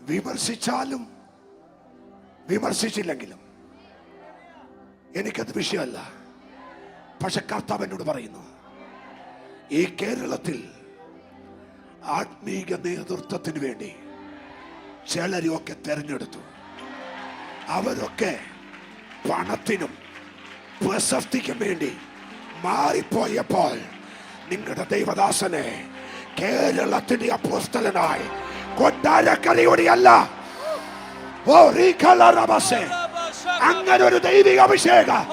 വിമർശിച്ചാലും വിമർശിച്ചില്ലെങ്കിലും എനിക്കത് വിഷയമല്ല. പക്ഷെ കർത്താവ് എന്നോട് പറയുന്നു, ഈ കേരളത്തിൽ ആത്മീക നേതൃത്വത്തിന് വേണ്ടി ചിലരൊക്കെ തെരഞ്ഞെടുത്തു. അവരൊക്കെ പണത്തിനും പ്രശസ്തിക്കും വേണ്ടി മാറിപ്പോയപ്പോൾ നിങ്ങളുടെ ദൈവദാസനെ കേരളത്തിന്റെ അപ്പോസ്തലനായി കൊട്ടാരക്കരയോടെയല്ല, അങ്ങനെ ഒരു ദൈവിക അഭിഷേകം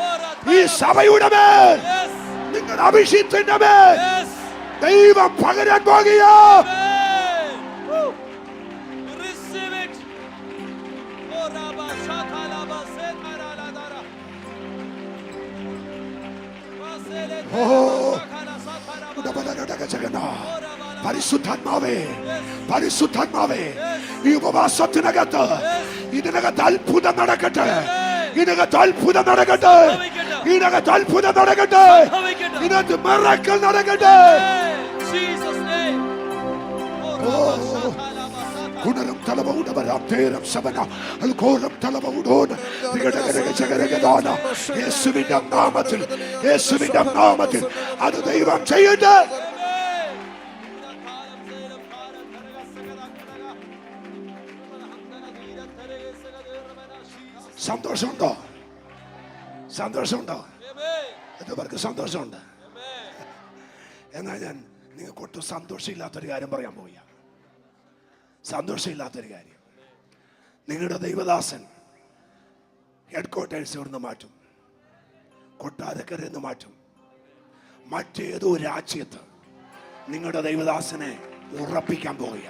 ഈ സഭയുടെ മേൽ, നിങ്ങളുടെ അഭിഷേകത്തിന്റെ മേൽ ദൈവം പകരാൻ പോകുകയോ. പരിശുദ്ധാത്മാവേ, പരിശുദ്ധാത്മാവേ, ഈ ഉപവാസത്തിനകത്ത് ഇതിനകത്ത് അത്ഭുതം നടക്കട്ടെ, ഇതിനകത്ത് അത്ഭുതം നടക്കട്ടെ, ഇതിനകത്ത് അത്ഭുതം നടക്കട്ടെ, ഇതിനകത്ത് മിറക്കിൾ നടക്കട്ടെ. കുണരം തലവൂടവരാം തേരം ശബന അൽഘോരം തലവൂടോൻ ദിഗടഗടഗചഗരഗദാന. യേശുവിന്റെ നാമത്തിൽ, യേശുവിന്റെ നാമത്തിൽ അത് ദൈവം ചെയ്യട്ടെ. സന്തോഷമുണ്ടോ? സന്തോഷമുണ്ടോ? എത്രപേർക്ക് സന്തോഷമുണ്ട്? എന്നാൽ ഞാൻ നിങ്ങൾക്ക് ഒട്ടും സന്തോഷമില്ലാത്തൊരു കാര്യം പറയാൻ പോവുക. സന്തോഷമില്ലാത്തൊരു കാര്യം, നിങ്ങളുടെ ദൈവദാസൻ ഹെഡ് ക്വാർട്ടേഴ്സ് ഇവിടുന്ന് മാറ്റും, കൊട്ടാരക്കരയിൽ നിന്ന് മാറ്റും, മറ്റേതോ രാജ്യത്ത് നിങ്ങളുടെ ദൈവദാസനെ ഉറപ്പിക്കാൻ പോവുക.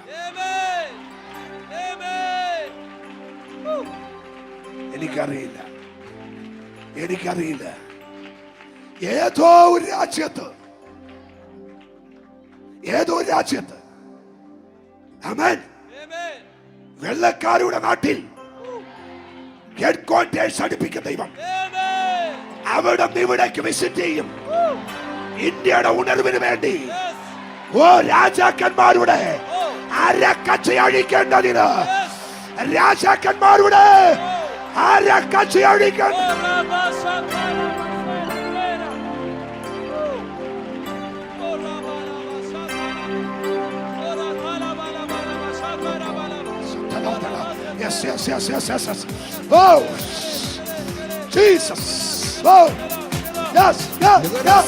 എനിക്കറിയില്ല, എനിക്കറിയില്ല. ഏതോ ഒരു രാജ്യത്ത്, ഏതോ രാജ്യത്ത്, ആമേൻ, വെള്ളക്കാരുടെ നാട്ടിൽ ഹെഡ് ക്വാർട്ടേഴ്സ് അടുപ്പിക്കുന്ന ദൈവം അവിടെ ഇവിടേക്ക് വിസിറ്റ് ചെയ്യും. ഇന്ത്യയുടെ ഉണർവിന് വേണ്ടി ഓ രാജാക്കന്മാരുടെ അരക്കച്ച അഴിക്കേണ്ടതിന്, രാജാക്കന്മാരുടെ അരക്കച്ച അഴിക്കേണ്ടത്. Yes, yes, yes, yes, yes, yes. Oh, Jesus. Oh, yes, yes, yes.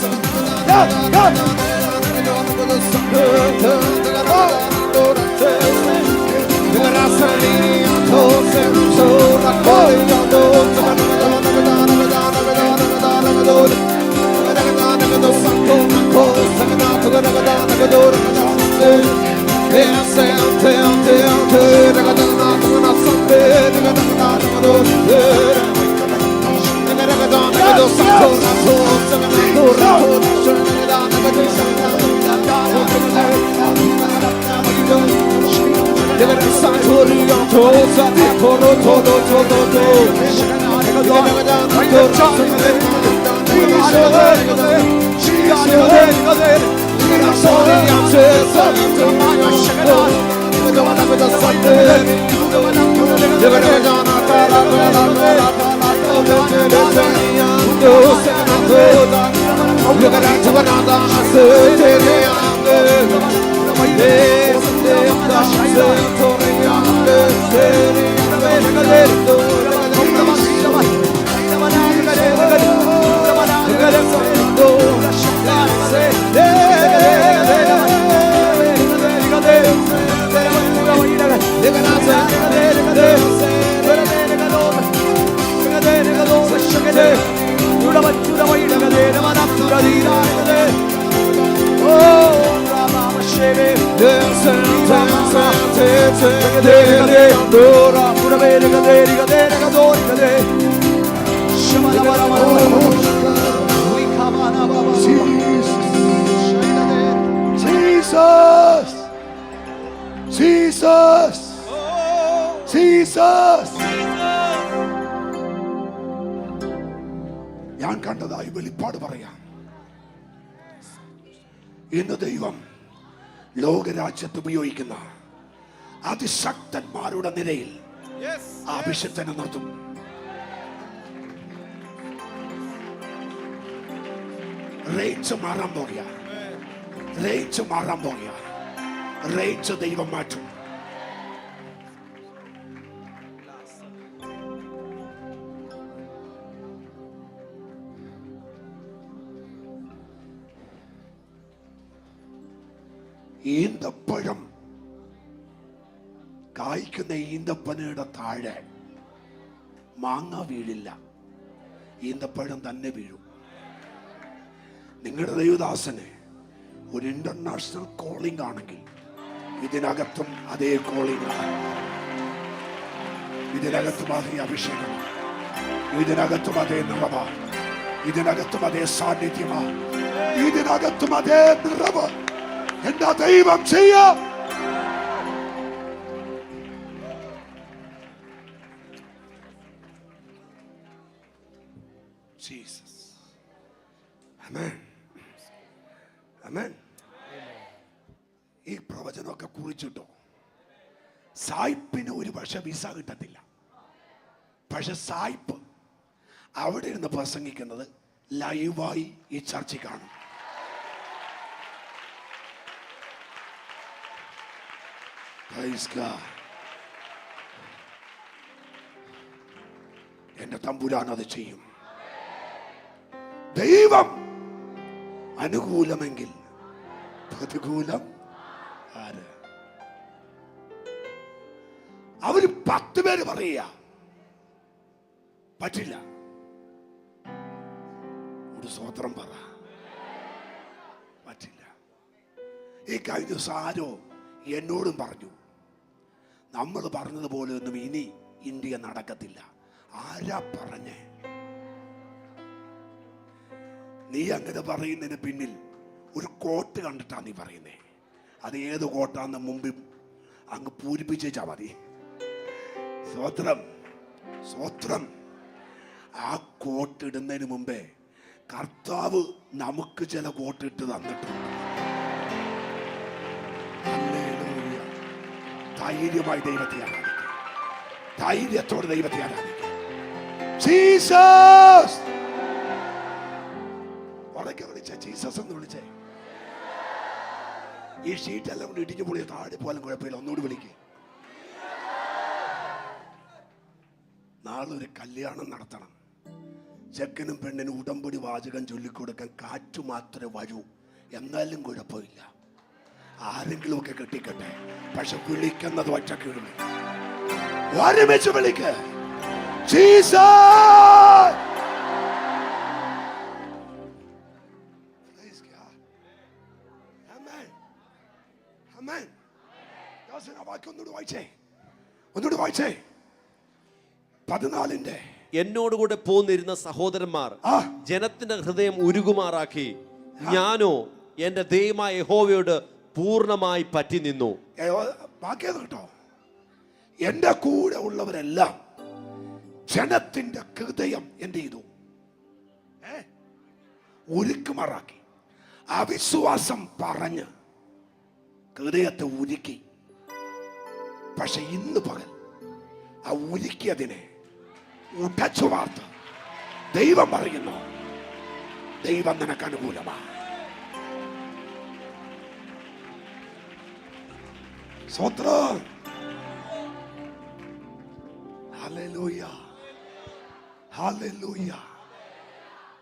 ഞാൻ കണ്ടതായി വെളിപ്പാട് പറയാം. ഇന്ന് ദൈവം ലോകരാജ്യത്ത് ഉപയോഗിക്കുന്ന അതിശക്തന്മാരുടെ നിരയിൽ അഭിഷേകനെ നിർത്തും. റേഞ്ച് മാറാൻ പോകുക, റേഞ്ച് മാറാൻ പോകുക, റേഞ്ച് ദൈവം മാറ്റും. ഈന്തപ്പഴം കായ്ക്കുന്ന ഈന്തപ്പനയുടെ താഴെ മാങ്ങ വീഴില്ല, ഈന്തപ്പഴം തന്നെ വീഴും. നിങ്ങളുടെ ദൈവദാസന് ഒരു ഇന്റർനാഷണൽ കോളിംഗ് ആണെങ്കിൽ ഇതിനകത്തും അതേ കോളിംഗ് ആണ്, ഇതിനകത്തും അതേ അഭിഷേകം, ഇതിനകത്തും അതേ നിറവ്, ഇതിനകത്തും അതേ സാന്നിധ്യമാ, ഇതിനകത്തും അതേ നിറവ് എന്താ ദൈവം ചെയ്യാം. ജീസസ്. ആമേൻ. ആമേൻ. ഈ പ്രവചനമൊക്കെ കുറിച്ചിട്ടോ സായിപ്പിന് ഒരു പക്ഷെ വിസ കിട്ടത്തില്ല. പക്ഷെ സായിപ്പ് അവിടെ ഇരുന്ന് പ്രസംഗിക്കുന്നത് ലൈവായി ഈ ചർച്ചയിൽ കാണും. എന്റെ തമ്പുരാൻ അത് ചെയ്യും. ദൈവം അനുകൂലമെങ്കിൽ പ്രതികൂലം ആര്? അവര് 10 പേര് പറയുക പറ്റില്ല. ഒരു സ്വത്രം പറ, പറ്റില്ല. ഈ കഴിഞ്ഞ ദിവസം ആരോ എന്നോടും പറഞ്ഞു, നമ്മൾ പറഞ്ഞതുപോലെ ഒന്നും ഇനി ഇന്ത്യ നടക്കത്തില്ല. ആരാ പറഞ്ഞേ? നീ അങ്ങനെ പറയുന്നതിന് പിന്നിൽ ഒരു കോട്ട് കണ്ടിട്ടാ നീ പറയുന്നേ. അത് ഏത് കോട്ടാന്ന് മുമ്പ് അങ്ങ് പൂരിപ്പിച്ചാ മതി. സ്വത്രം സ്വത്രം. ആ കോട്ട് ഇടുന്നതിന് മുമ്പേ കർത്താവ് നമുക്ക് ചില കോട്ടിട്ട് തന്നിട്ടുണ്ട്. ധൈര്യമായി ദൈവത്തെ ആരാധിക്കുക, ധൈര്യത്തോടെ ദൈവത്തെ ആരാധിക്കുക. ജീസസ് ഉറക്കെ വിളിച്ചേ, ജീസസ് എന്ന് വിളിച്ചേ. ഈ ഷീറ്റെല്ലാം കൊണ്ട് ഇടിഞ്ഞു പൊളിയ താഴെ പോലും കുഴപ്പമില്ല, ഒന്നുകൂടി വിളിക്കുക. നാളെ ഒരു കല്യാണം നടത്തണം. ചെക്കനും പെണ്ണിനും ഉടമ്പടി വാചകം ചൊല്ലിക്കൊടുക്കാൻ കാറ്റു മാത്രമേ വരൂ. എന്നാലും കുഴപ്പമില്ല, ആരെങ്കിലും ഒക്കെ കെട്ടിക്കട്ടെ. പക്ഷെ വിളിക്കുന്നത് ഒറ്റക്ക് വിളി, ഒരുമിച്ച് വിളിക്ക്. Jesus! Praise God. Amen. Amen. ദാസനാ വാക്യം ഒന്നുകൂടി വായിച്ചേ. 14 എന്നോടുകൂടെ പോന്നിരുന്ന സഹോദരന്മാർ ജനത്തിന്റെ ഹൃദയം ഉരുകുമാറാക്കി, ഞാനോ എന്റെ ദൈവമായ യഹോവയോട് പൂർണ്ണമായി പറ്റി നിന്നു. ബാക്കിയത് കേട്ടോ, എന്റെ കൂടെ ഉള്ളവരെല്ലാം ജനത്തിന്റെ ഹൃദയം എന്ത് ചെയ്തു? ഉരുക്കുമാറാക്കി. അവിശ്വാസം പറഞ്ഞ് ഹൃദയത്തെ ഉരുക്കി. പക്ഷെ ഇന്ന് പകൽ ആ ഉരുക്കിയതിനെ ഉടച്ചു വാർത്ത് ദൈവം പറയുന്നു, ദൈവം നിനക്ക് അനുകൂലമാണ്. സ്തോത്രം. Hallelujah, hallelujah,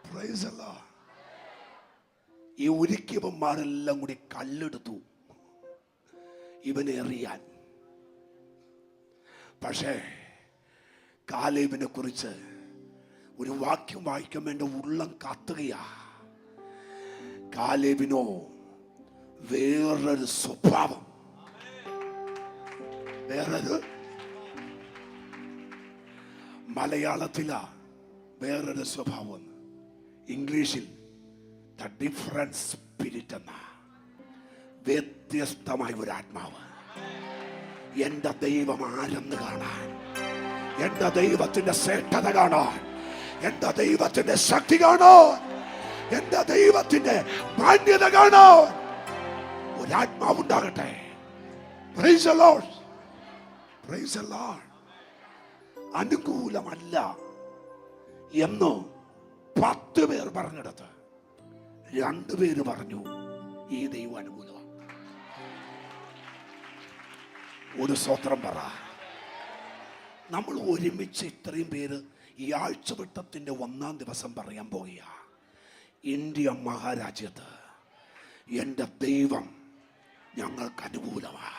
praise the Lord. ഈ ഉരുക്കിയവന്മാരെല്ലാം കൂടി കല്ലെടുത്തു ഇവനെ എറിയാൻ. പക്ഷേ കാലേബിനെ കുറിച്ച് ഒരു വാക്യം വായിക്കുമ്പോൾ എൻ്റെ ഉള്ളം കത്തുകയാ. കാലേബിനോ വേറൊരു സ്വഭാവം, വേറൊരു മലയാളത്തിലാ വേറൊരു സ്വഭാവം, ഇംഗ്ലീഷിൽ ദ ഡിഫറൻറ്റ് സ്പിരിറ്റ് എന്ന വ്യത്യസ്തമായ ഒരു ആത്മാവ്. എന്റെ ദൈവം ആരെന്ന് കാണാൻ, എന്റെ ദൈവത്തിന്റെ ശ്രേഷ്ഠത കാണാൻ, എന്റെ ദൈവത്തിന്റെ ശക്തി കാണാൻ, എന്റെ ദൈവത്തിന്റെ മാന്യത കാണാൻ ഒരാത്മാവുണ്ടാകട്ടെ. Praise the Lord, praise the Lord. അനുകൂലമല്ല എന്ന് 10 പേർ പറഞ്ഞെടുത്ത് 2 പേര് പറഞ്ഞു ഈ ദൈവം അനുകൂലമാണ്. ഒരു സ്തോത്രം പറ. നമ്മൾ ഒരുമിച്ച് ഇത്രയും പേര് ഈ ആഴ്ചവട്ടത്തിന്റെ 1-ാം ദിവസം പറയാൻ പോകുക, ഇന്ത്യ മഹാരാജ്യത്ത് എൻ്റെ ദൈവം ഞങ്ങൾക്ക് അനുകൂലമാണ്.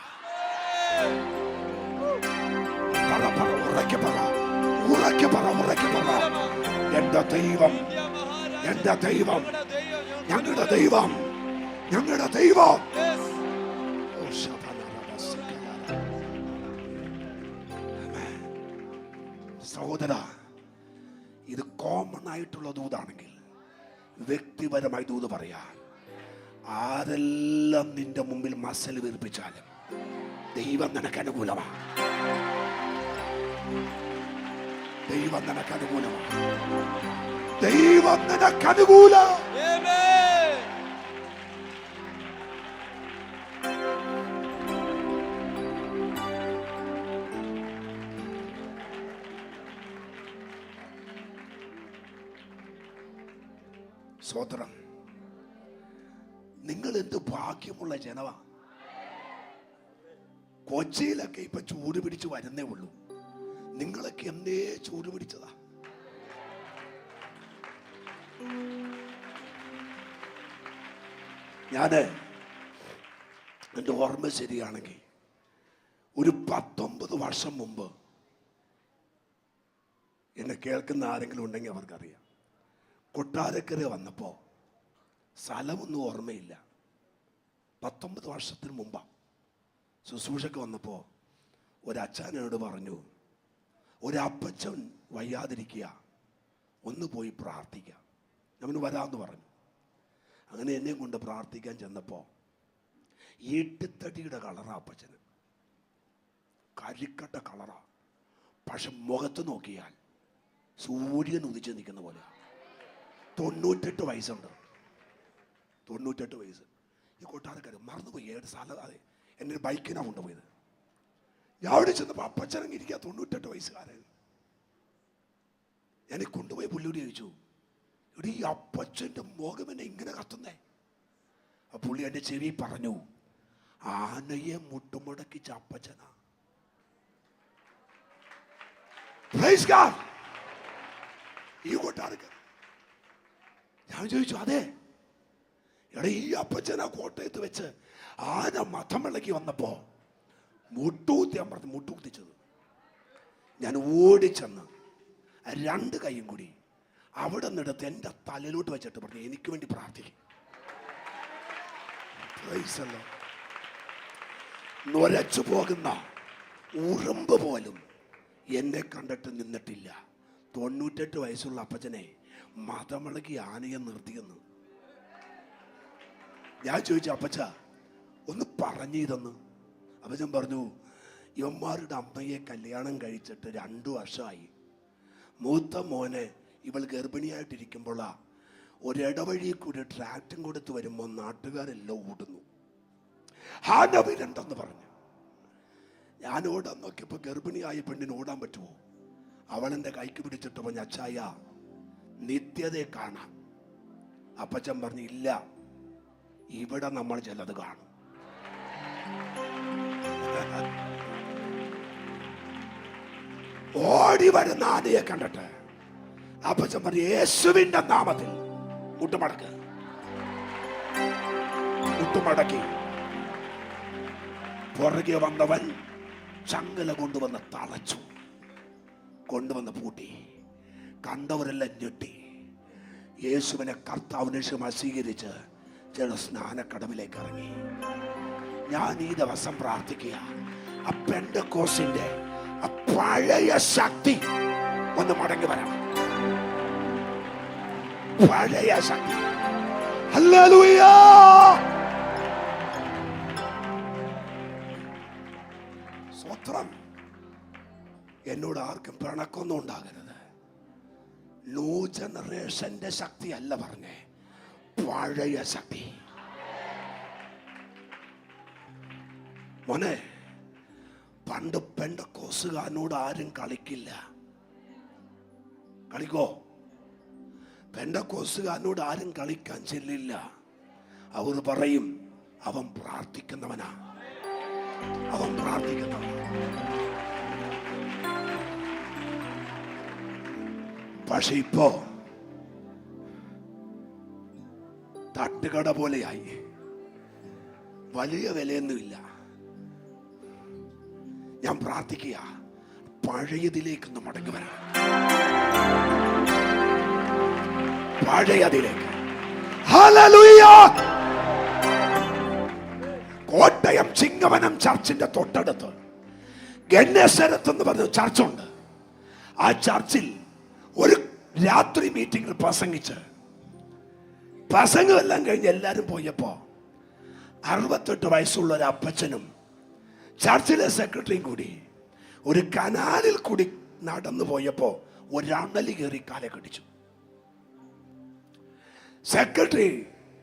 എന്റെ ദൈവം, എന്റെ ദൈവം, ഞങ്ങളുടെ ദൈവം, ഞങ്ങളുടെ ദൈവം. സഹോദര, ഇത് കോമൺ ആയിട്ടുള്ള ദൂതാണെങ്കിൽ വ്യക്തിപരമായി ദൂത് പറയാ. ആരെല്ലാം നിന്റെ മുമ്പിൽ മസൽ വീർപ്പിച്ചാലും ദൈവം നിനക്ക് അനുകൂലമാണ്. ദൈവം നിനക്ക് അനുകൂലമാണ്. ദൈവം നിനക്ക് അനുകൂല. സ്വതന്ത്രം. നിങ്ങൾ എന്ത് ഭാഗ്യമുള്ള ജനവാ. കൊച്ചിയിലൊക്കെ ഇപ്പൊ ചൂട് പിടിച്ച് വരുന്നേ ഉള്ളൂ. നിങ്ങളൊക്കെ എന്തേ ചൂട് പിടിച്ചതാ. ഞാന് എൻ്റെ ഓർമ്മ ശരിയാണെങ്കിൽ ഒരു 19 വർഷം മുമ്പ്, എന്നെ കേൾക്കുന്ന ആരെങ്കിലും ഉണ്ടെങ്കിൽ അവർക്കറിയാം, കൊട്ടാരക്കര വന്നപ്പോൾ സ്ഥലമൊന്നും ഓർമ്മയില്ല. 19 വർഷത്തിന് മുമ്പാ ശുശ്രൂഷയ്ക്ക് വന്നപ്പോൾ ഒരച്ഛനോട് പറഞ്ഞു, ഒരപ്പച്ചൻ വയ്യാതിരിക്കുക, ഒന്ന് പോയി പ്രാർത്ഥിക്കുക. അവന് വരാമെന്ന് പറഞ്ഞു. അങ്ങനെ എന്നെ കൊണ്ട് പ്രാർത്ഥിക്കാൻ ചെന്നപ്പോൾ ഈട്ടിത്തടിയുടെ കളറാ അപ്പച്ചന്, കരിക്കട്ട കളറാ. പക്ഷെ മുഖത്ത് നോക്കിയാൽ സൂര്യൻ ഉദിച്ച് നിൽക്കുന്ന പോലെ. 98 വയസ്സുണ്ട്, 98 വയസ്സ്. ഈ കൊട്ടാരക്കാർ മറന്നുപോയി ഏത് സ്ഥലം. അതെ, എൻ്റെ ഒരു ബൈക്കിനാണ് കൊണ്ടുപോയത്. ഞാൻ അവിടെ ചെന്നപ്പോൾ അപ്പച്ചനങ്ങിരിക്കുക, 98 വയസ്സുകാരൻ. എന്നെ കൊണ്ടുപോയി പുള്ളിയോട് ചോദിച്ചു, ഇവിടെ ഈ അപ്പച്ചൻ്റെ മുഖം എന്നെ ഇങ്ങനെ കത്തുന്നേ. ആ പുള്ളി എൻ്റെ ചെവി പറഞ്ഞു, ആനയെ മുട്ടുമുടക്കിച്ച അപ്പച്ചനാ. ഈ കൊട്ടാരക്കാർ ഞാൻ ചോദിച്ചു, അതെ. എടാ, ഈ അപ്പച്ചനാ കോട്ടയത്ത് വെച്ച് ആന മഥം വിളക്കി വന്നപ്പോ മുട്ടുകുത്തിച്ചത്. ഞാൻ ഓടിച്ചെന്ന് 2 കൈയും കൂടി അവിടെ നിന്നെടുത്ത് എൻ്റെ തലയിലോട്ട് വെച്ചിട്ട് പറഞ്ഞു, എനിക്ക് വേണ്ടി പ്രാർത്ഥിക്കും. നൊരച്ചു പോകുന്ന ഉറുമ്പ് പോലും എന്നെ കണ്ടിട്ട് നിന്നിട്ടില്ല. 98 വയസ്സുള്ള അപ്പച്ചനെ മതമിളകി ആനയെ നിർത്തിയെന്ന്. ഞാൻ ചോദിച്ചു, അപ്പച്ച ഒന്ന് പറഞ്ഞിതെന്ന്. അപ്പച്ചൻ പറഞ്ഞു, ഇവന്മാരുടെ അമ്മയെ കല്യാണം കഴിച്ചിട്ട് 2 വർഷമായി. മൂത്ത മോനെ ഇവൾ ഗർഭിണിയായിട്ടിരിക്കുമ്പോഴാ ഒരിടവഴി കൂടി ട്രാക്റ്റും കൊടുത്ത് വരുമ്പോൾ നാട്ടുകാരെല്ലാം ഓടുന്നു. ആന വിരണ്ടെന്ന് പറഞ്ഞു. ഞാൻ ഓടാൻ നോക്കിയപ്പോൾ ഗർഭിണിയായ പെണ്ണിന് ഓടാൻ പറ്റുമോ? അവളെന്റെ കൈക്ക് പിടിച്ചിട്ട് പറഞ്ഞു, അച്ചായ നിത്യതയെ കാണാം. അപ്പച്ചൻ പറഞ്ഞു, ഇല്ല, ഇവിടെ നമ്മൾ ചിലത് കാണും. ഓടി വരുന്ന ആനയെ കണ്ടിട്ട് അപ്പച്ചൻ പറഞ്ഞു, യേശുവിന്റെ നാമത്തിൽ മുട്ടുമടക്കി പുറകെ വന്നവൻ ചങ്ങല കൊണ്ടുവന്ന് തളച്ചു, കൊണ്ടുവന്ന് പൂട്ടി. കണ്ടവരെല്ലാം ഞെട്ടി. യേശുവിനെ കർത്താവിനെ സ്വീകരിച്ച് ചില സ്നാനക്കടവിലേക്ക് ഇറങ്ങി. ഞാൻ ഈ ദിവസം പ്രാർത്ഥിക്കുക, ആ പെന്തക്കോസ്തിന്റെ ആ പഴയ ശക്തി ഒന്ന് മടങ്ങി വരണം. പഴയ ശക്തി. ഹല്ലേലൂയ. സ്വത്രം. എന്നോട് ആർക്കും പിണക്കൊന്നും ഉണ്ടാകരുത്. ന്യൂ ജനറേഷന്റെ ശക്തി അല്ല പറഞ്ഞേ, പഴയ ശക്തി. മോനെ, പണ്ട് പെന്തക്കോസ്തുകാരനോട് ആരും കളിക്കില്ല. കളിക്കോ? പെന്തക്കോസ്തുകാരനോട് ആരും കളിക്കാൻ ചെല്ലില്ല. അവർ പറയും, അവൻ പ്രാർത്ഥിക്കുന്നവനാ, അവൻ പ്രാർത്ഥിക്കുന്നവനാ. പക്ഷെ ഇപ്പോ തട്ടുകട പോലെയായി. വലിയ വിലയൊന്നുമില്ല. ഞാൻ പ്രാർത്ഥിക്കുക, പഴയതിലേക്കൊന്ന് മടങ്ങി വരണം. പഴയതിലേക്ക്. ഹല്ലേലൂയ. കോട്ടയം ചിങ്ങവനം ചർച്ചിന്റെ തൊട്ടടുത്ത് ഗന്നേസരത്ത് എന്ന് പറഞ്ഞ ചർച്ചുണ്ട്. ആ ചർച്ചിൽ ഒരു രാത്രി മീറ്റിംഗിൽ പ്രസംഗമെല്ലാം കഴിഞ്ഞ് എല്ലാരും പോയപ്പോ 68 വയസ്സുള്ള ഒരു അപ്പച്ചനും ചർച്ചിലെ സെക്രട്ടറിയും കൂടി ഒരു കനാലിൽ കൂടി നടന്നു പോയപ്പോ ഒരണലി കയറി കാലെ കടിച്ചു. സെക്രട്ടറി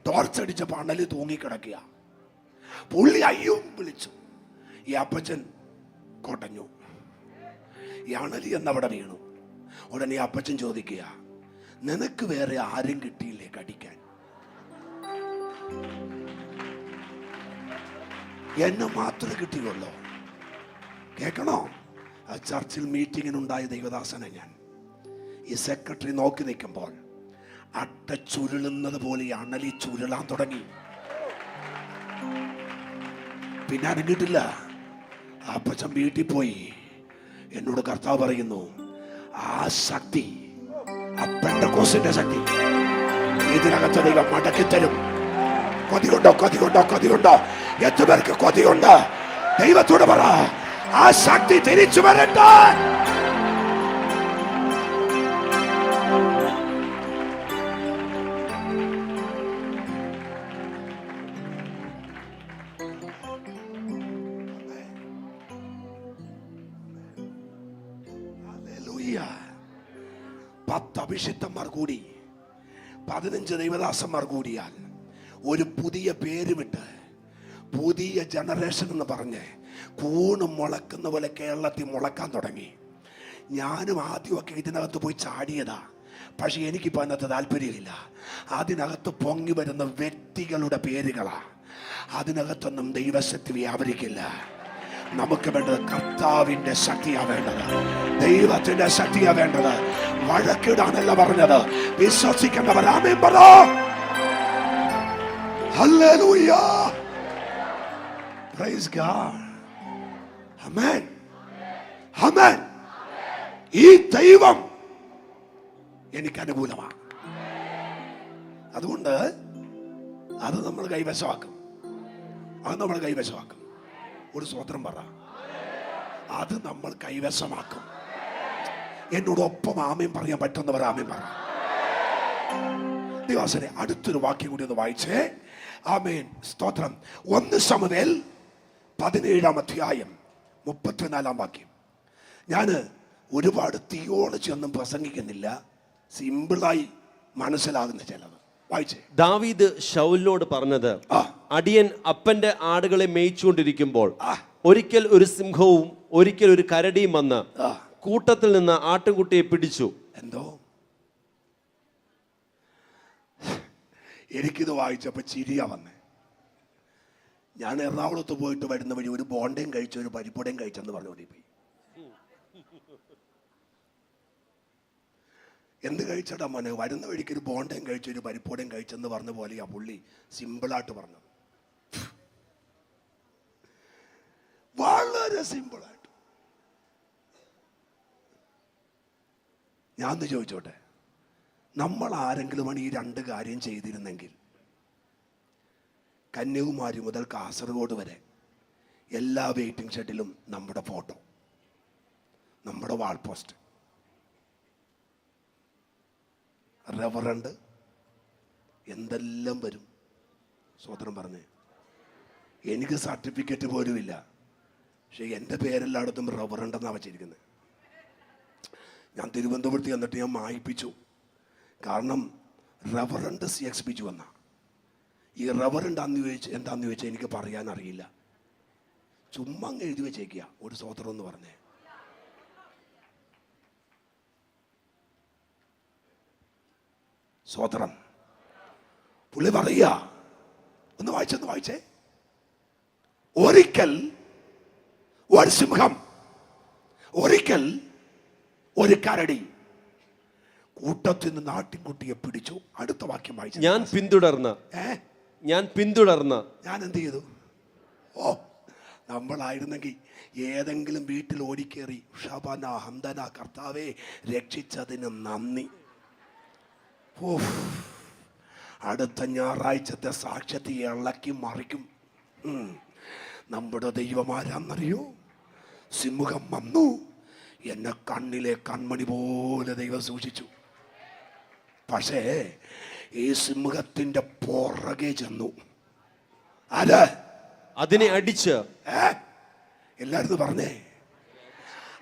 ടോർച്ചടിച്ചപ്പോ അണലി തൂങ്ങിക്കിടക്കുക. പുള്ളി അയ്യോ വിളിച്ചു. ഈ അപ്പച്ചൻ കൊടഞ്ഞു. ഈ അണലി എന്നവിടെ വീണു. ഉടനെ അപ്പച്ചൻ ചോദിക്കുക, നിനക്ക് വേറെ ആരും കിട്ടിയില്ലേ കടിക്കാൻ? എന്നെ മാത്രമേ കിട്ടിയുള്ളൂ. കേൾക്കണോ? ആ ചർച്ചിൽ മീറ്റിങ്ങിനുണ്ടായ ദൈവദാസനെ ഞാൻ. ഈ സെക്രട്ടറി നോക്കി നിൽക്കുമ്പോൾ അട്ട ചുരുളുന്നത് പോലെ അണലി ചുരുളാൻ തുടങ്ങി. പിന്നെ അനങ്ങിട്ടില്ല. അപ്പച്ചൻ വീട്ടിൽ പോയി. എന്നോട് കർത്താവ് പറയുന്നു, ആ ശക്തി, ആ പെന്തക്കോസ്തിന്റെ ശക്തി ഇതിനകത്ത് ദൈവം മടക്കിത്തരും. കൊതിയുണ്ടോ? കൊതിയുണ്ടോ? കൊതിയുണ്ടോ? എത്ര പേർക്ക് കൊതിയുണ്ട്? ദൈവത്തോട് പറ, ആ ശക്തി തിരിച്ചു വരട്ടെ. ഹല്ലേലൂയ. 10 അഭിഷിക്തന്മാർ കൂടി, 15 ദൈവദാസന്മാർ കൂടിയാൽ ഒരു പുതിയ പേര് വിട്ട് പുതിയ ജനറേഷൻ എന്ന് പറഞ്ഞ് കൂണ് മുളക്കുന്ന പോലെ കേരളത്തിൽ മുളക്കാൻ തുടങ്ങി. ഞാനും ആദ്യമൊക്കെ ഇതിനകത്ത് പോയി ചാടിയതാ. പക്ഷെ എനിക്കിപ്പോൾ അതിനകത്ത് താല്പര്യമില്ല. അതിനകത്ത് പൊങ്ങി വരുന്ന വ്യക്തികളുടെ പേരുകളാ. അതിനകത്തൊന്നും ദൈവശക്തി വ്യാപരിക്കില്ല. നമുക്ക് വേണ്ടത് കർത്താവിന്റെ ശക്തിയാ വേണ്ടത്, ദൈവത്തിന്റെ ശക്തിയാ വേണ്ടത്. വഴക്കിടാനല്ല പറഞ്ഞത്. വിശ്വസിക്കേണ്ടവർ ആമേൻ പറ. ഹല്ലേലൂയ, പ്രൈസ് ഗോഡ്, ആമേൻ, ആമേൻ. ഈ ദൈവം എനിക്ക് അനുകൂലമാണ്. അതുകൊണ്ട് അത് നമ്മൾ കൈവശമാക്കും, അത് നമ്മൾ കൈവശമാക്കും. ഒരു സ്വതന്ത്രം പറ, അത് നമ്മൾ കൈവശമാക്കും. എന്നോടൊപ്പം ആമേൻ പറയാൻ പറ്റുന്നവർ ആമേൻ പറ. ദിവസനെ അടുത്തൊരു വാക്യം കൂടി ഒന്ന് വായിച്ചേ. ആമേൻ, സ്തോത്രം. 1 ശമൂവേൽ 17 അധ്യായം 34 വാക്യം. ഞാൻ ഒരുപാട് തിയോളജി ഒന്നും പ്രസംഗിക്കുന്നില്ല, സിമ്പിളായി മനസ്സിലാകുന്ന ചിലത് വായിച്ചേ. ദാവീദ് ശൗലിനോട് പറഞ്ഞത്, അടിയൻ അപ്പന്റെ ആടുകളെ മേയിച്ചുകൊണ്ടിരിക്കുമ്പോൾ ഒരിക്കൽ ഒരു സിംഹവും ഒരിക്കൽ ഒരു കരടിയും വന്ന് കൂട്ടത്തിൽ നിന്ന് ആട്ടിൻകുട്ടിയെ പിടിച്ചു. എന്തോ എനിക്കിത് വായിച്ചപ്പോ ചിരിയാ വന്നേ. ഞാൻ എറണാകുളത്ത് പോയിട്ട് വരുന്ന വഴി ഒരു ബോണ്ടയും കഴിച്ചു, ഒരു പരിപ്പുടയും കഴിച്ചെന്ന് പറഞ്ഞു ഓടിപ്പോയി. എന്ത് കഴിച്ചടാ മോനെ? വരുന്ന വഴിക്ക് ഒരു ബോണ്ടയും കഴിച്ചു, ഒരു പരിപ്പുടയും കഴിച്ചെന്ന് പറഞ്ഞ പോലെ ആ പുള്ളി സിമ്പിളായിട്ട് പറഞ്ഞത്. വളരെ സിമ്പിളായിട്ട്. ഞാൻ ചോദിച്ചോട്ടെ, നമ്മൾ ആരെങ്കിലുമാണ് ഈ 2 കാര്യം ചെയ്തിരുന്നെങ്കിൽ, കന്യാകുമാരി മുതൽ കാസർഗോഡ് വരെ എല്ലാ വെയിറ്റിംഗ് ഷെഡിലും നമ്മുടെ ഫോട്ടോ, നമ്മുടെ വാൾ പോസ്റ്റ്, റെവറണ്ട്, എന്തെല്ലാം വരും. സ്വതന്ത്രം പറഞ്ഞേ, എനിക്ക് സർട്ടിഫിക്കറ്റ് പോലും ഇല്ല, പക്ഷെ എൻ്റെ പേരെല്ലായിടത്തും റെവറണ്ട് എന്നാണ് വച്ചിരിക്കുന്നത്. ഞാൻ തിരുവനന്തപുരത്ത് ചെന്നിട്ട് ഞാൻ മായിപ്പിച്ചു. കാരണം റെവറണ്ട് CX ബിജു എന്ന ഈ റെവറണ്ട് എന്താന്ന് ചോദിച്ചാൽ എനിക്ക് പറയാൻ അറിയില്ല. ചുമ്മാ എഴുതി വെച്ചേക്കുക ഒരു സ്വതന്ത്രം എന്ന് പറഞ്ഞേ. സ്വതന്ത്രം പുള്ളി പറയുക, ഒന്ന് വായിച്ചേ. ഒരിക്കൽ ഒരു സിംഹം, ഒരിക്കൽ ഒരു കരടി കൂട്ടത്തിൽ നിന്ന് ആട്ടിൻകുട്ടിയെ പിടിച്ചു. അടുത്ത വാക്യം വായിച്ചു. ഞാൻ പിന്തുടർന്ന് ഞാൻ എന്ത് ചെയ്തു? ഓ, നമ്മളായിരുന്നെങ്കിൽ ഏതെങ്കിലും വീട്ടിൽ ഓടിക്കേറി ഷബന ഹംദന, കർത്താവേ രക്ഷിച്ചതിന് നന്ദി. ഓ, അടുത്ത ഞായറാഴ്ചത്തെ സാക്ഷ്യത്തെ ഇളക്കി മറിക്കും. നമ്മുടെ ദൈവമാരാന്നറിയോ? സിംഹം വന്നു, എന്നെ കണ്ണിലെ കൺമണി പോലെ ദൈവം സൂക്ഷിച്ചു. പക്ഷേ ഈ സിംഹത്തിന്റെ പുറകെ ചെന്നു. ആര്? അതിനെ അടിച്ച്. എല്ലാരും പറഞ്ഞേ,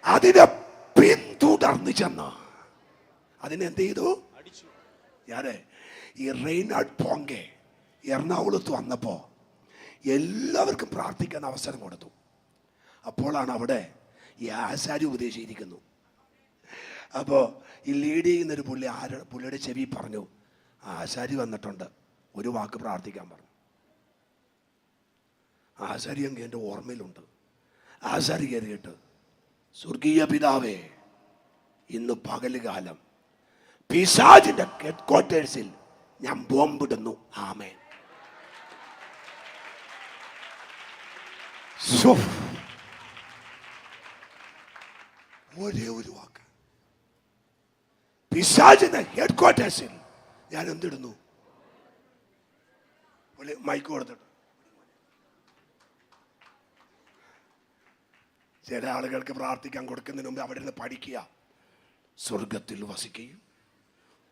അതിനെ പിന്തുടർന്ന് ചെന്ന് അതിനെ എന്ത് ചെയ്തു? ഞാന് ഈ റെയ്നാഡ് പോങ്കെ എറണാകുളത്ത് വന്നപ്പോ എല്ലാവർക്കും പ്രാർത്ഥിക്കാൻ അവസരം കൊടുത്തു. അപ്പോഴാണ് അവിടെ ഈ ആശാരി ഉപദേശിച്ചിരിക്കുന്നു. അപ്പോൾ ഈ ലീഡ് ചെയ്യുന്നൊരു പുള്ളിയുടെ ചെവി പറഞ്ഞു, ആശാരി വന്നിട്ടുണ്ട്, ഒരു വാക്ക് പ്രാർത്ഥിക്കാൻ പറഞ്ഞു. ആശാരി അങ്ങ് എൻ്റെ ഓർമ്മയിലുണ്ട്. ആശാരി കയറിയിട്ട്, സ്വർഗീയ പിതാവേ, ഇന്ന് പകലുകാലം പിശാചിന്റെ ഹെഡ്ക്വാർട്ടേഴ്സിൽ ഞാൻ ബോംബിടുന്നു. ആമേൻ. ഒരേ ഒരു വാക്ക്, പിശാചിന്റെ ഹെഡ്ക്വാർട്ടേഴ്സിൽ ഞാൻ എന്തിടുന്നു? മൈക്ക് കൊടുത്തിട്ട് ചില ആളുകൾക്ക് പ്രാർത്ഥിക്കാൻ കൊടുക്കുന്നതിന് മുമ്പ് അവിടെ നിന്ന് പഠിക്കുക. സ്വർഗത്തിൽ വസിക്കുകയും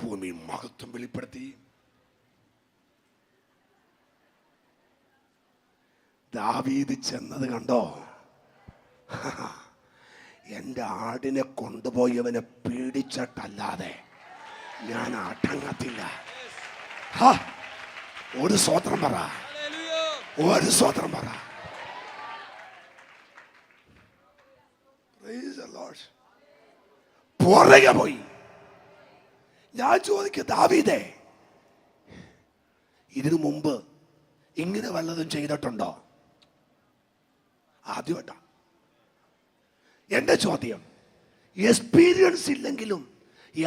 ഭൂമിയിൽ മഹത്വം വെളിപ്പെടുത്തുകയും. ദാവീദ് ചെന്നത് കണ്ടോ? എൻ്റെ ആടിനെ കൊണ്ടുപോയവനെ പീഡിച്ചിട്ടല്ലാതെ ഞാൻ അടങ്ങത്തില്ല. ഒരു സ്വതന്ത്രം പറ, ഒരു സ്വതന്ത്രം പറ. പുറകെ പോയി. ഞാൻ ചോദിക്കും, ദാവീദേ, ഇതിനു മുമ്പ് ഇങ്ങനെ വല്ലതും ചെയ്തിട്ടുണ്ടോ? ആദ്യമായിട്ടാ. എന്റെ ചോദ്യം, എക്സ്പീരിയൻസ് ഇല്ലെങ്കിലും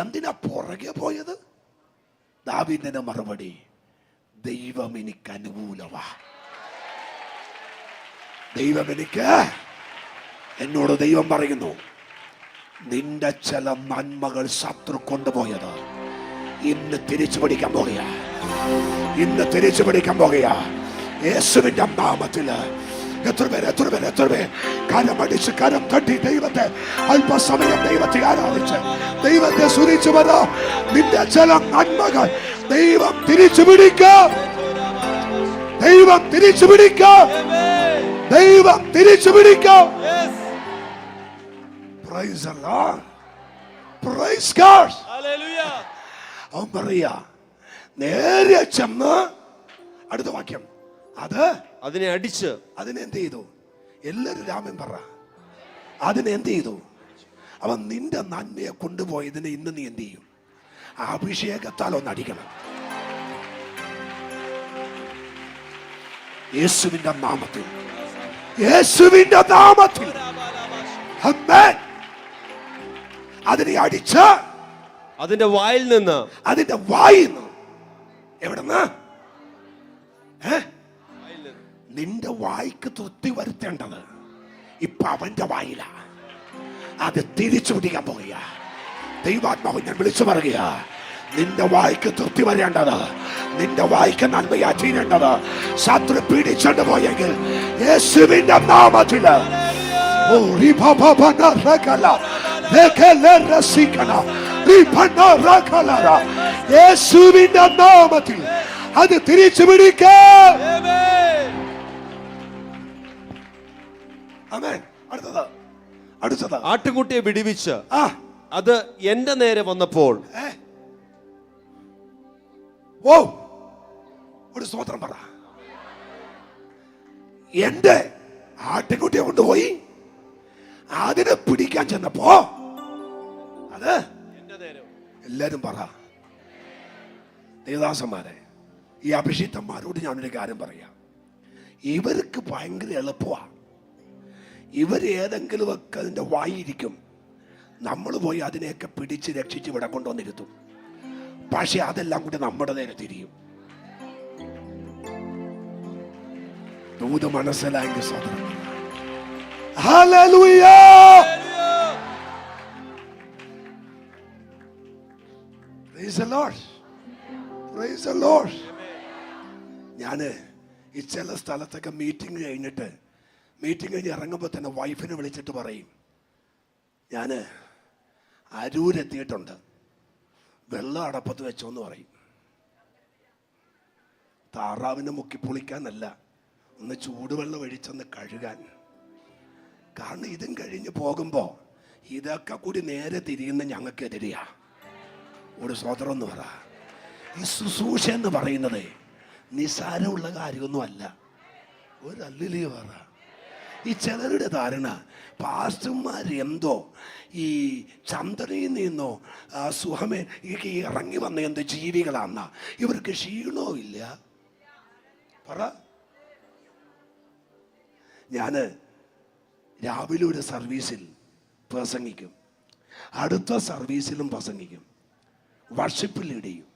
എന്തിനാ പുറകെ പോയത്? ദാവീദിന്റെ മറുപടി, ദൈവം എനിക്ക് അനുകൂലമാ. ദൈവം എനിക്ക്, എന്നോട് ദൈവം പറയുന്നു, നിന്റെ ചില നന്മകൾ ശത്രു കൊണ്ടുപോയത് ഇന്ന് തിരിച്ചു പിടിക്കാൻ പോകുക. ഇന്ന് തിരിച്ചു പിടിക്കാൻ പോകുക യേശുവിന്റെ നാമത്തില്. എത്ര പേര് കരമടിച്ച് കരം തട്ടി ദൈവത്തെ അല്പസമയം ദൈവത്തെ ആരാധിച്ച് ദൈവത്തെ സ്തുതിച്ചു വരാ. നിന്റെ ചില നന്മകൾ ദൈവം തിരിച്ചു പിടിക്കാം. ദൈവം തിരിച്ചു പിടിക്കാം. ദൈവം തിരിച്ചു പിടിക്കാം. Praise the Lord. Praise God. Hallelujah. അവൻ പറയാ, നേരെ ചെന്ന് അടുത്ത വാക്യം, അതിനെ അടിച്ച് അതിനെന്ത് ചെയ്തു? എല്ലാരും രാമൻ പറ. അതിനെന്ത് ചെയ്തു? അവൻ നിന്റെ നന്മയെ കൊണ്ടുപോയതിനെ ഇന്ന് നീ എന്ത് ചെയ്യും? അഭിഷേകത്താൽ ഒന്ന് അടിക്കണം. യേശുവിന്റെ നാമത്തിൽ, യേശുവിന്റെ നാമത്തിൽ അതിനെ അടിച്ച് അതിന്റെ വായിൽ നിന്ന്, അതിന്റെ വായിൽ നിന്ന്, എവിടെന്ന്? നിന്റെ വായിക്ക് തൃപ്തി വരുത്തേണ്ടത് ഇപ്പൊ അവന്റെ വായില. അത് തിരിച്ചു പിടിക്കാൻ പോകുക. ദൈവാത്മാവ് ഞാൻ വിളിച്ചു പറയുക, നിന്റെ വായിക്ക് തൃപ്തി വരേണ്ടത്, നിന്റെ വായിക്ക് നന്മയാ ചെയ്യേണ്ടത് ശത്രു പിടിച്ചോണ്ട് പോയെങ്കിൽ യേശുവിന്റെ നാമത്തില് യേശുവിന്റെ നാമത്തിൽ അത് തിരിച്ചു പിടിക്കാം. അടുത്തത് ആട്ടുകുട്ടിയെ വിടുവിച്ച് അത് എന്റെ നേരെ വന്നപ്പോൾ, ഓ ഒരു സ്തോത്രം പറ. എന്റെ ആട്ടിൻകുട്ടിയെ കൊണ്ടുപോയി അതിനെ പിടിക്കാൻ ചെന്നപ്പോ അത് എല്ലാരും പറ. ദേവദാസന്മാരെ, ഈ അഭിഷിക്തന്മാരോട് ഞാനൊരു കാര്യം പറയാം. ഇവർക്ക് ഭയങ്കര എളുപ്പമാണ്. ഇവർ ഏതെങ്കിലും ഒക്കെ അതിന്റെ വായിരിക്കും. നമ്മൾ പോയി അതിനെയൊക്കെ പിടിച്ച് രക്ഷിച്ച് ഇവിടെ കൊണ്ടുവന്നിരുത്തും. പക്ഷെ അതെല്ലാം കൂടി നമ്മുടെ നേരെ തിരിയും. ദൂത് മനസ്സിലായെങ്കിൽ സോദരൻ, hallelujah. Praise the Lord. Praise the Lord. ഞാന് ഈ ചില സ്ഥലത്തൊക്കെ മീറ്റിംഗ് കഴിഞ്ഞ് ഇറങ്ങുമ്പോൾ തന്നെ വൈഫിനെ വിളിച്ചിട്ട് പറയും, ഞാന് അരൂരെത്തിയിട്ടുണ്ട്, വെള്ളം അടപ്പത്ത് വെച്ചോന്ന് പറയും. താറാവിനെ മുക്കി പൊളിക്കാനല്ല, ഒന്ന് ചൂടുവെള്ളം ഒഴിച്ചൊന്ന് കഴുകാൻ. കാരണം ഇതും കഴിഞ്ഞ് പോകുമ്പോ ഇതൊക്കെ കൂടി നേരെ തിരിയുന്ന ഞങ്ങൾക്കെതിരെയാ. ഒരു സ്വതന്ത്രം എന്ന് പറ. ഈ ശുശ്രൂഷ എന്ന് പറയുന്നത് നിസ്സാരമുള്ള കാര്യമൊന്നും അല്ല. ഒരു അല്ലിലിയോ പറ. ഈ ചിലരുടെ ധാരണ പാസ്റ്റർമാർ എന്തോ ഈ ചന്ദ്രനിൽ നിന്നോ സുഹമേ ഇറങ്ങി വന്ന എന്തോ ജീവികളാന്ന. ഇവർക്ക് ക്ഷീണവും ഇല്ല. പറ. ഞാന് രാവിലെ ഒരു സർവീസിൽ പ്രസംഗിക്കും, അടുത്ത സർവീസിലും പ്രസംഗിക്കും, വർഷിപ്പിൽ ലീഡ് ചെയ്യും.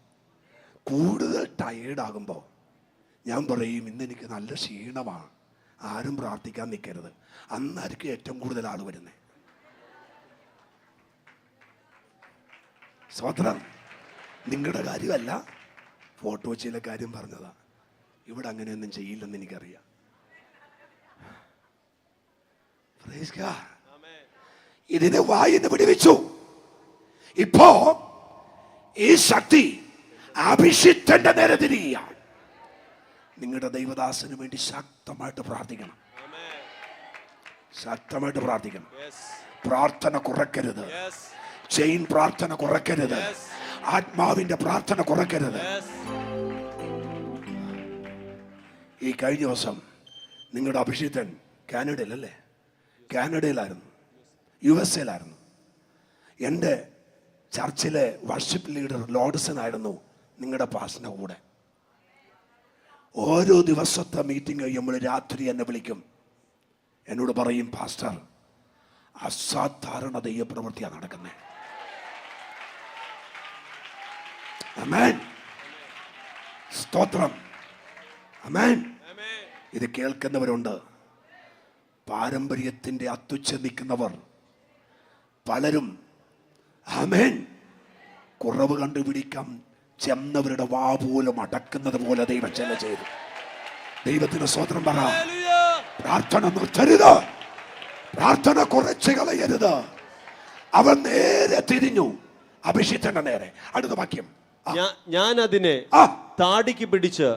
കൂടുതൽ ടയേർഡാകുമ്പോൾ ഞാൻ പറയും, ഇന്നെനിക്ക് നല്ല ക്ഷീണമാണ്, ആരും പ്രാർത്ഥിക്കാൻ നിൽക്കരുത്. അന്നായിരിക്കും ഏറ്റവും കൂടുതൽ ആൾ വരുന്നത്. സ്വതന്ത്രം നിങ്ങളുടെ കാര്യമല്ല, ഫോട്ടോ ചില കാര്യം പറഞ്ഞതാ. ഇവിടെ അങ്ങനെയൊന്നും ചെയ്യില്ലെന്ന് എനിക്കറിയാം. ഇതിനെ വായിന്ന് പിടിവിച്ചു. ഇപ്പോ ഈ ശക്തി അഭിഷിക്തന്റെ നേരെ തിരിയുകയാണ്. നിങ്ങളുടെ ദൈവദാസന് വേണ്ടി ശക്തമായിട്ട് പ്രാർത്ഥിക്കണം. ശക്തമായിട്ട് പ്രാർത്ഥിക്കണം. പ്രാർത്ഥന കുറയ്ക്കരുത്. ചെയിൻ പ്രാർത്ഥന കുറയ്ക്കരുത്. ആത്മാവിന്റെ പ്രാർത്ഥന കുറയ്ക്കരുത്. ഈ കഴിഞ്ഞ ദിവസം നിങ്ങളുടെ അഭിഷിക്തൻ കാനഡയിലല്ലേ? കാനഡയിലായിരുന്നു, USA എൻ്റെ ചർച്ചിലെ വർഷിപ്പ് ലീഡർ ലോഡ്സൺ ആയിരുന്നു നിങ്ങളുടെ പാസ്റ്ററിന്റെ കൂടെ. ഓരോ ദിവസത്തെ മീറ്റിംഗ് കഴിയുമ്പോൾ രാത്രി എന്നെ വിളിക്കും. എന്നോട് പറയും, പാസ്റ്റർ അസാധാരണ ദൈവപ്രവൃത്തിയാണ് നടക്കുന്നത്. ആമേൻ. സ്തോത്രം. ആമേൻ. ഇത് കേൾക്കുന്നവരുണ്ട്. പാരമ്പര്യത്തിന്റെ അത്തുച്ച നിൽക്കുന്നവർ പലരും ആമേൻ കുറവ് കണ്ടുപിടിക്കാം ചെന്നവരുടെ വാ പോലും അടക്കുന്നത് പോലെ ദൈവം ചില ചെയ്തു. ദൈവത്തിന് സ്തോത്രം പറ. പ്രാർത്ഥന നിർത്തരുത്, പ്രാർത്ഥന കുറച്ച് കളയരുത്. അവൻ നേരെ തിരിഞ്ഞു അഭിഷിക്തന്റെ നേരെ. അടുത്ത വാക്യം. ഞാൻ അതിനെ താടിക്ക് പിടിച്ച്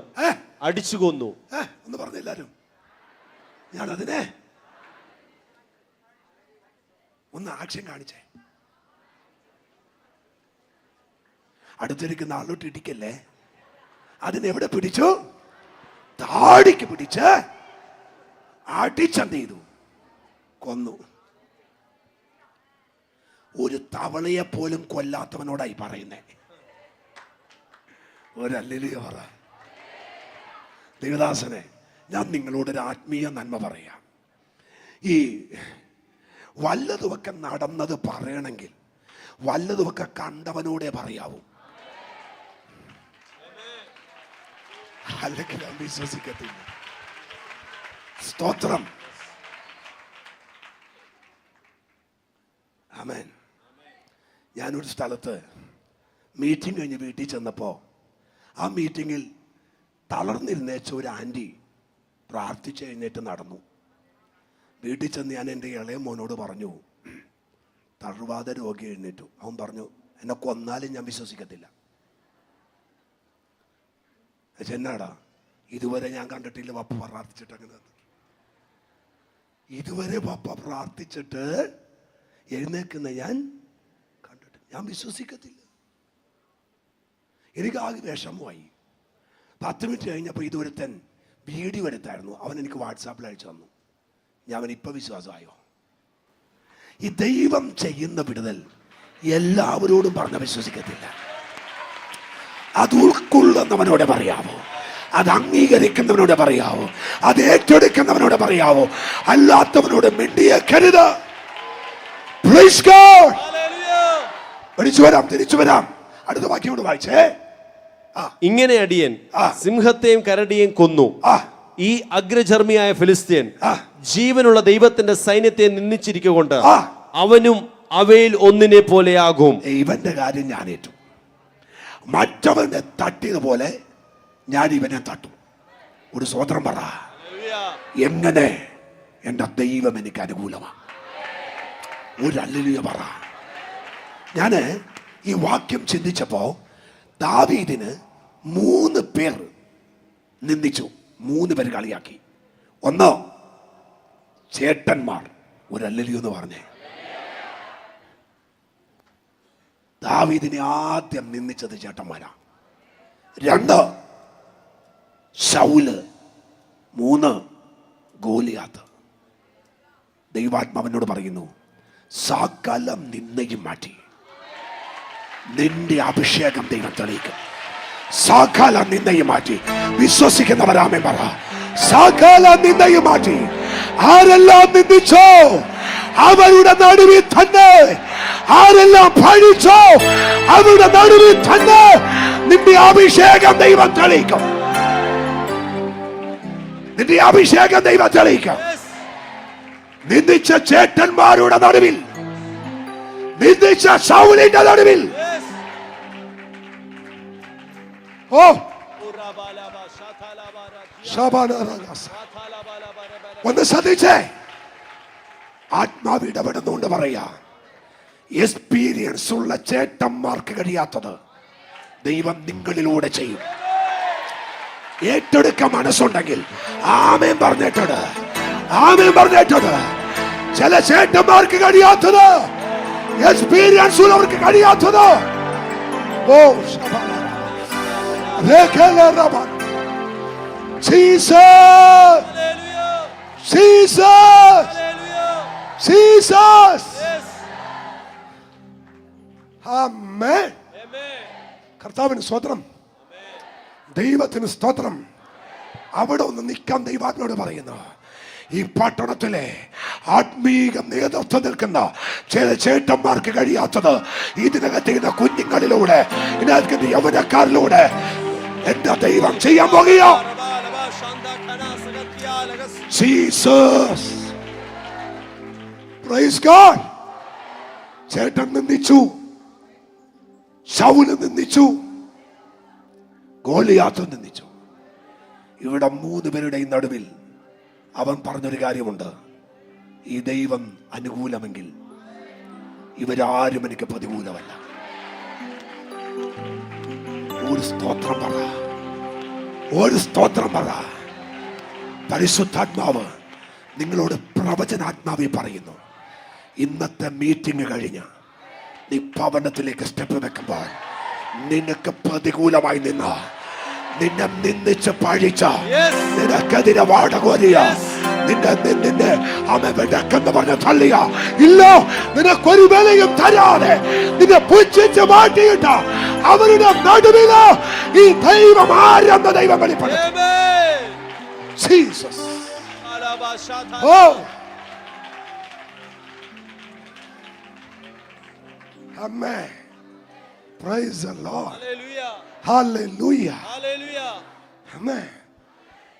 അടിച്ചു കൊന്നു. ഒന്ന് പറഞ്ഞില്ലാരും. ഞാൻ അതിനെ ഒന്ന് ആക്ഷൻ കാണിച്ചേ. അടുത്തിരിക്കുന്ന ആളോട്ട് ഇടിക്കല്ലേ. അതിനെവിടെ പിടിച്ചു? താടിക്ക് പിടിച്ച് അടിച്ചെന്ത് ചെയ്തു? കൊന്നു. ഒരു തവളയെ പോലും കൊല്ലാത്തവനോടായി പറയുന്നേ. ഒരല്ലേലൂയ പറ. ദേവദാസനെ, ഞാൻ നിങ്ങളോടൊരു ആത്മീയ നന്മ പറയാം. ഈ വല്ലതുമൊക്കെ നടന്നത് പറയണമെങ്കിൽ വല്ലതുമൊക്കെ കണ്ടവനോടെ പറയാവൂ, അല്ലെങ്കിൽ ഞാൻ വിശ്വസിക്കത്തില്ല. സ്തോത്രം. ആമേൻ. ഞാനൊരു സ്ഥലത്ത് മീറ്റിംഗ് കഴിഞ്ഞ് വീട്ടിൽ ചെന്നപ്പോൾ ആ മീറ്റിങ്ങിൽ തളർന്നിരുന്നേച്ച ഒരു ആൻറ്റി പ്രാർത്ഥിച്ച് എഴുന്നേറ്റ് നടന്നു. വീട്ടിൽ ചെന്ന് ഞാൻ എൻ്റെ ഇളയ മോനോട് പറഞ്ഞു, തളർവാദ രോഗി എഴുന്നേറ്റു. അവൻ പറഞ്ഞു, എന്നെ കൊന്നാലും ഞാൻ വിശ്വസിക്കത്തില്ല. എന്നാടാ, ഇതുവരെ ഞാൻ കണ്ടിട്ടില്ല പപ്പ പ്രാർത്ഥിച്ചിട്ട് അങ്ങനെ. ഇതുവരെ പപ്പ പ്രാർത്ഥിച്ചിട്ട് എഴുന്നേക്കുന്ന ഞാൻ കണ്ടിട്ട് ഞാൻ വിശ്വസിക്കത്തില്ല. എനിക്ക് ആകെ വിഷമമായി. 10 മിനിറ്റ് കഴിഞ്ഞപ്പോൾ ഇതൊരുത്തൻ വീഡിയോ എടുത്തായിരുന്നു. അവൻ എനിക്ക് വാട്സാപ്പിൽ അയച്ചു തന്നു. ഞാൻ ഇപ്പം വിശ്വാസമായോ? ഈ ദൈവം ചെയ്യുന്ന വിടുതൽ എല്ലാവരോടും പറഞ്ഞ വിശ്വസിക്കത്തില്ല. അത് ഉൾക്കൊള്ളുന്നവനോട് പറയാവോ, അത് അംഗീകരിക്കുന്നവനോട് പറയാവോ, അത് ഏറ്റെടുക്കുന്നവനോട് പറയാവോ, അല്ലാത്തവനോട് മിണ്ടിയേക്കരുത്. തിരിച്ചു വരാം. അടുത്ത വാക്യം കൊണ്ട് വായിച്ചേ. ഇങ്ങനെ അടിയൻ സിംഹത്തെയും കരടിയെയും കൊന്നു. ഈ അഗ്രചർമ്മിയായ ഫിലിസ്ത്യൻ ജീവനുള്ള ദൈവത്തിന്റെ സൈന്യത്തെ നിന്ദിച്ചിരിക്കൊണ്ട് അവനും അവയിൽ ഒന്നിനെ പോലെയാകും. ഇവന്റെ കാര്യം ഞാൻ ഏറ്റു. മറ്റവനെ തട്ടിയതുപോലെ ഞാൻ ഇവനെ തട്ടും. ഒരു സ്വതന്ത്രം പറ. എങ്ങനെ എൻ്റെ ദൈവം എനിക്ക് അനുകൂലമാണ്. ഒരു ഹല്ലേലൂയ പറ. ഞാൻ ഈ വാക്യം ചിന്തിച്ചപ്പോ ദാവീദിന് 3 പേർ നിന്ദിച്ചു, 3 പേർ കളിയാക്കി. ഒന്ന് ചേട്ടന്മാർ. ഒരു ഹല്ലേലൂയ എന്ന് പറഞ്ഞേ. ദാവീദിനെ ആദ്യം നിന്ദിച്ചത് ചേട്ടന്മാരാ. 2 ശൗല്, 3 ഗോലിയാത്ത്. ദൈവാത്മാവിനോട് പറയുന്നു, സകല നിന്ദയും മാറ്റി നിന്റെ അഭിഷേകം ദൈവം തെളിയിക്കും. സകല നിന്ദയും മാറ്റി. വിശ്വസിക്കുന്നവരാമേ പറ. സകല നിന്ദയും മാറ്റി. ആരെല്ലാം നിന്ദിച്ചോ അവരുടെ നടുവിൽ തന്നെ, ആരെല്ലാം ഭരിച്ചോ അവരുടെ നടുവിൽ തന്നെ നിന്റെ അഭിഷേകം ദൈവം തെളിയിക്കും. നിന്റെ അഭിഷേകം ദൈവം തെളിയിക്കും. നിന്ദിച്ച ചേട്ടന്മാരുടെ നടുവിൽ, നിന്ദിച്ച ശൗലിന്റെ നടുവിൽ, ഓ ഒന്ന് ശ്രദ്ധിച്ചേ. ആത്മാവ് ഇടപെടുന്നുകൊണ്ട് പറയാ, എക്സ്പീരിയൻസ് ഉള്ള ചേട്ടന്മാർക്ക് കഴിയാത്തത് ദൈവം നിങ്ങളിലൂടെ ചെയ്യും. ഏറ്റെടുക്കാൻ മനസ്സുണ്ടെങ്കിൽ ആമേൻ പറഞ്ഞിട്ടുണ്ട്. ആമേൻ പറഞ്ഞിട്ടുണ്ട്. ചില ചേട്ടന്മാർക്ക് കഴിയാത്തത്, എക്സ്പീരിയൻസ് ഉള്ളവർക്ക് കഴിയാത്തത്. Oh Jesus, Jesus, Jesus. ആമേൻ. കർത്താവിന് സ്തോത്രം, ദൈവത്തിന് സ്തോത്രം. അവിടെ ഒന്ന് നിൽക്കാൻ ദൈവാത്മാവോട് പറയുന്നു. ഈ പട്ടണത്തിലെ ആത്മീക നേതൃത്വം നിൽക്കുന്ന ചില ചേട്ടന്മാർക്ക് കഴിയാത്തത് ഇതിനകത്ത് കുഞ്ഞുങ്ങളിലൂടെ ഇതിനകത്ത് യൗവനക്കാരിലൂടെ എന്റെ ദൈവം ചെയ്യാൻ പോകുക. Jesus, praise God. ചേട്ടൻ നിന്ദിച്ചു, ശൗല് നിന്ദിച്ചു, ഗോലിയാത്ത് നിന്ദിച്ചു. ഇവിടെ 3 പേരുടെയും നടുവിൽ അവൻ പറഞ്ഞൊരു കാര്യമുണ്ട്: ഈ ദൈവം അനുകൂലമെങ്കിൽ ഇവരാരും എനിക്ക് പ്രതികൂലമല്ല. ഒരു സ്തോത്രം പറ, ഒരു സ്തോത്രം പറ. പരിശുദ്ധാത്മാവ് നിങ്ങളോട് പ്രവചനാത്മാവെ പറയുന്നു. ഇന്നത്തെ മീറ്റിംഗ് കഴിഞ്ഞ് നീ ഭവനത്തിലേക്ക് സ്റ്റെപ്പ് വെക്കുമ്പോൾ നിനക്ക് പ്രതികൂലമായി നിന്നെ നിന്ദിച്ച് പഴിച്ച, നിനക്കെതിരെ വാടകോരിയ, നിന്നെ വിടക്കെന്ന് പറഞ്ഞ തള്ളിയ, ഇല്ല നിനക്കൊരു വിലയും തരാതെ നിന്നെ പുച്ഛിച്ച് മാറ്റിയിട്ട അവരുടെ നടുവില് ഈ ദൈവം ആരെന്ന ദൈവം വെളിപ്പെടുത്തും. Jesus. Oh. Amen. Praise the Lord. Hallelujah. Hallelujah. Hallelujah. Amen.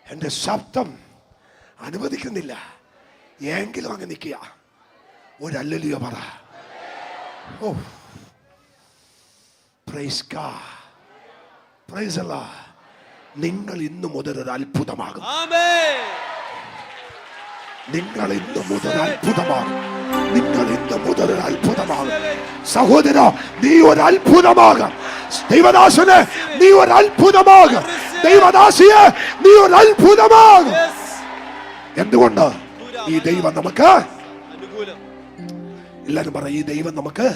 എന്റെ ശബ്ദം അനുവദിക്കുന്നില്ല എങ്കിലും അങ്ങ് നിൽക്കുക. ഒരു ഹല്ലേലൂയ പറ. Oh. Praise God. Praise the Lord. നിങ്ങൾ ഇന്നു മുതൽ ഒരു അത്ഭുതമാകും. Amen. നിങ്ങൾ ഇന്ന് മുതൽ അത്ഭുതമാകും. നിങ്ങൾ ഇന്ന് മുതൽ ഒരു അത്ഭുതമാകും. സഹോദര, നീ ഒരു അത്ഭുതമാകും. ദൈവദാസനെ, നീ ഒരു അത്ഭുതമാകും. ദൈവദാസിയെ, നീ ഒരു അത്ഭുതമാകും. എന്തുകൊണ്ട്? ഈ ദൈവം നമുക്ക്, എല്ലാരും പറ, ഈ ദൈവം നമുക്ക്